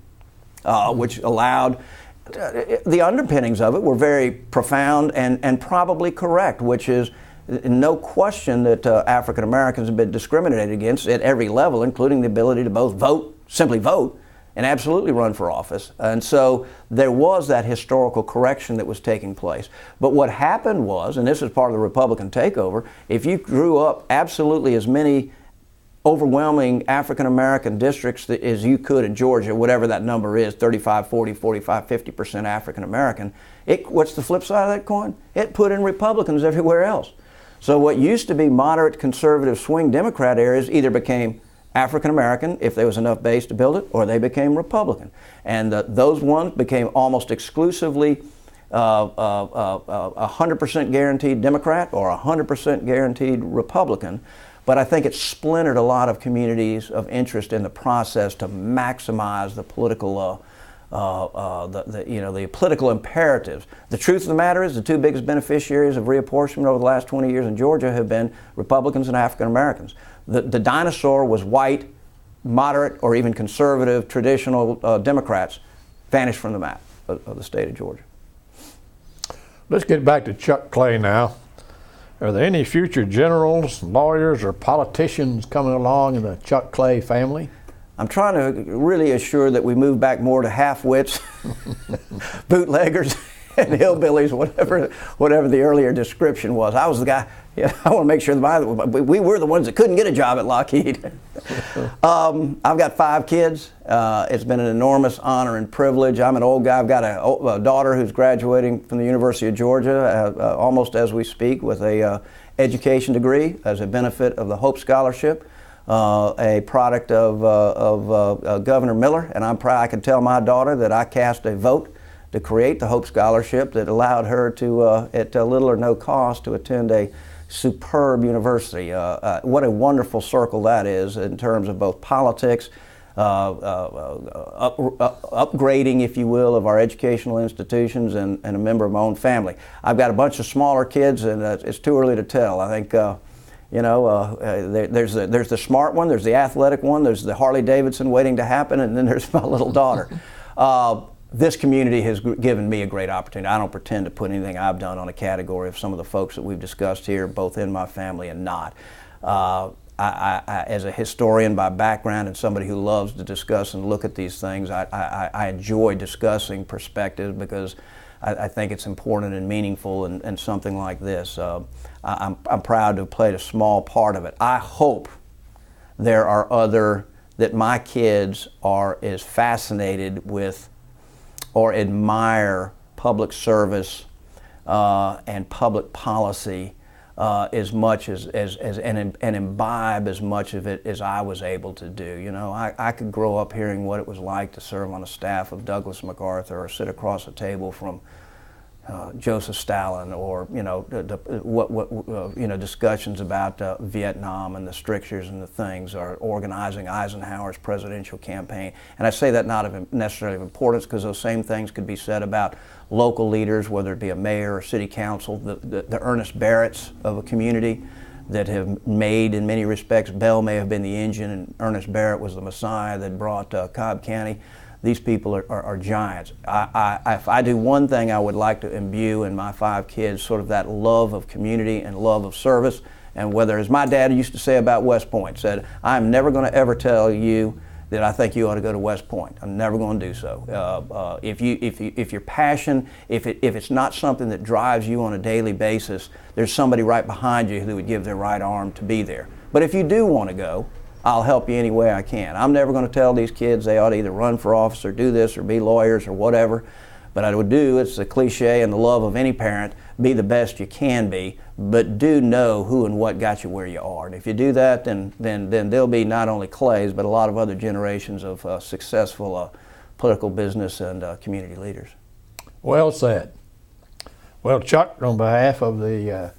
which allowed, the underpinnings of it were very profound and probably correct, which is no question that African Americans have been discriminated against at every level, including the ability to both vote, simply vote, and absolutely run for office. And so there was that historical correction that was taking place. But what happened was, and this is part of the Republican takeover, if you grew up absolutely as many overwhelming African American districts as you could in Georgia, whatever that number is, 35, 40, 45, 50% African American. What's the flip side of that coin? It put in Republicans everywhere else. So what used to be moderate, conservative, swing Democrat areas either became African American, if there was enough base to build it, or they became Republican. And those ones became almost exclusively 100% guaranteed Democrat or 100% guaranteed Republican. But I think it splintered a lot of communities of interest in the process to maximize the political the political imperatives. The truth of the matter is the two biggest beneficiaries of reapportionment over the last 20 years in Georgia have been Republicans and African Americans. The dinosaur was white, moderate, or even conservative, traditional Democrats vanished from the map of the state of Georgia. Let's get back to Chuck Clay now. Are there any future generals, lawyers, or politicians coming along in the Chuck Clay family? I'm trying to really assure that we move back more to half-wits, bootleggers, and hillbillies, whatever the earlier description was. I was the guy, I want to make sure that we were the ones that couldn't get a job at Lockheed. I've got 5 kids. It's been an enormous honor and privilege. I'm an old guy. I've got a daughter who's graduating from the University of Georgia almost as we speak with a education degree as a benefit of the Hope Scholarship. A product of Governor Miller, and I'm proud I can tell my daughter that I cast a vote to create the Hope Scholarship that allowed her to, at little or no cost, to attend a superb university. What a wonderful circle that is in terms of both politics, upgrading, if you will, of our educational institutions, and a member of my own family. I've got a bunch of smaller kids, and it's too early to tell. I think there's the smart one, there's the athletic one, there's the Harley Davidson waiting to happen, and then there's my little daughter. This community has given me a great opportunity. I don't pretend to put anything I've done on a category of some of the folks that we've discussed here, both in my family and not. As a historian by background and somebody who loves to discuss and look at these things, I enjoy discussing perspectives because I think it's important and meaningful in something like this. I'm proud to have played a small part of it. I hope there are that my kids are as fascinated with or admire public service and public policy as much and imbibe as much of it as I was able to do. You know, I could grow up hearing what it was like to serve on a staff of Douglas MacArthur or sit across a table from Joseph Stalin, or discussions about Vietnam and the strictures and the things, or organizing Eisenhower's presidential campaign. And I say that not necessarily of importance, because those same things could be said about local leaders, whether it be a mayor or city council, the Ernest Barretts of a community that have made, in many respects, Bell may have been the engine and Ernest Barrett was the messiah that brought Cobb County. These people are giants. If I do one thing, I would like to imbue in my 5 kids sort of that love of community and love of service. And whether, as my dad used to say about West Point, said, I'm never going to ever tell you that I think you ought to go to West Point. I'm never going to do so. If your passion, if it's not something that drives you on a daily basis, there's somebody right behind you who would give their right arm to be there. But if you do want to go, I'll help you any way I can. I'm never going to tell these kids they ought to either run for office or do this or be lawyers or whatever. But I would do, it's the cliche and the love of any parent, be the best you can be, but do know who and what got you where you are. And if you do that, then there'll be not only Clays, but a lot of other generations of successful political business and community leaders. Well said. Well, Chuck, on behalf of the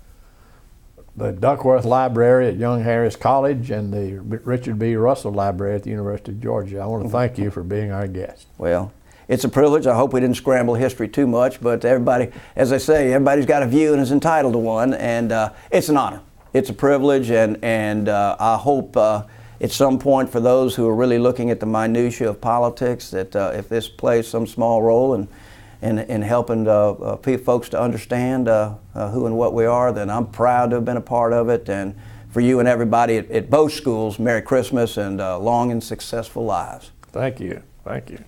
Duckworth Library at Young Harris College and the Richard B. Russell Library at the University of Georgia, I want to thank you for being our guest. Well, it's a privilege. I hope we didn't scramble history too much, but everybody, as I say, everybody's got a view and is entitled to one, and it's an honor. It's a privilege, and I hope at some point, for those who are really looking at the minutiae of politics, that if this plays some small role in helping folks to understand who and what we are, then I'm proud to have been a part of it. And for you and everybody at both schools, Merry Christmas and long and successful lives. Thank you. Thank you.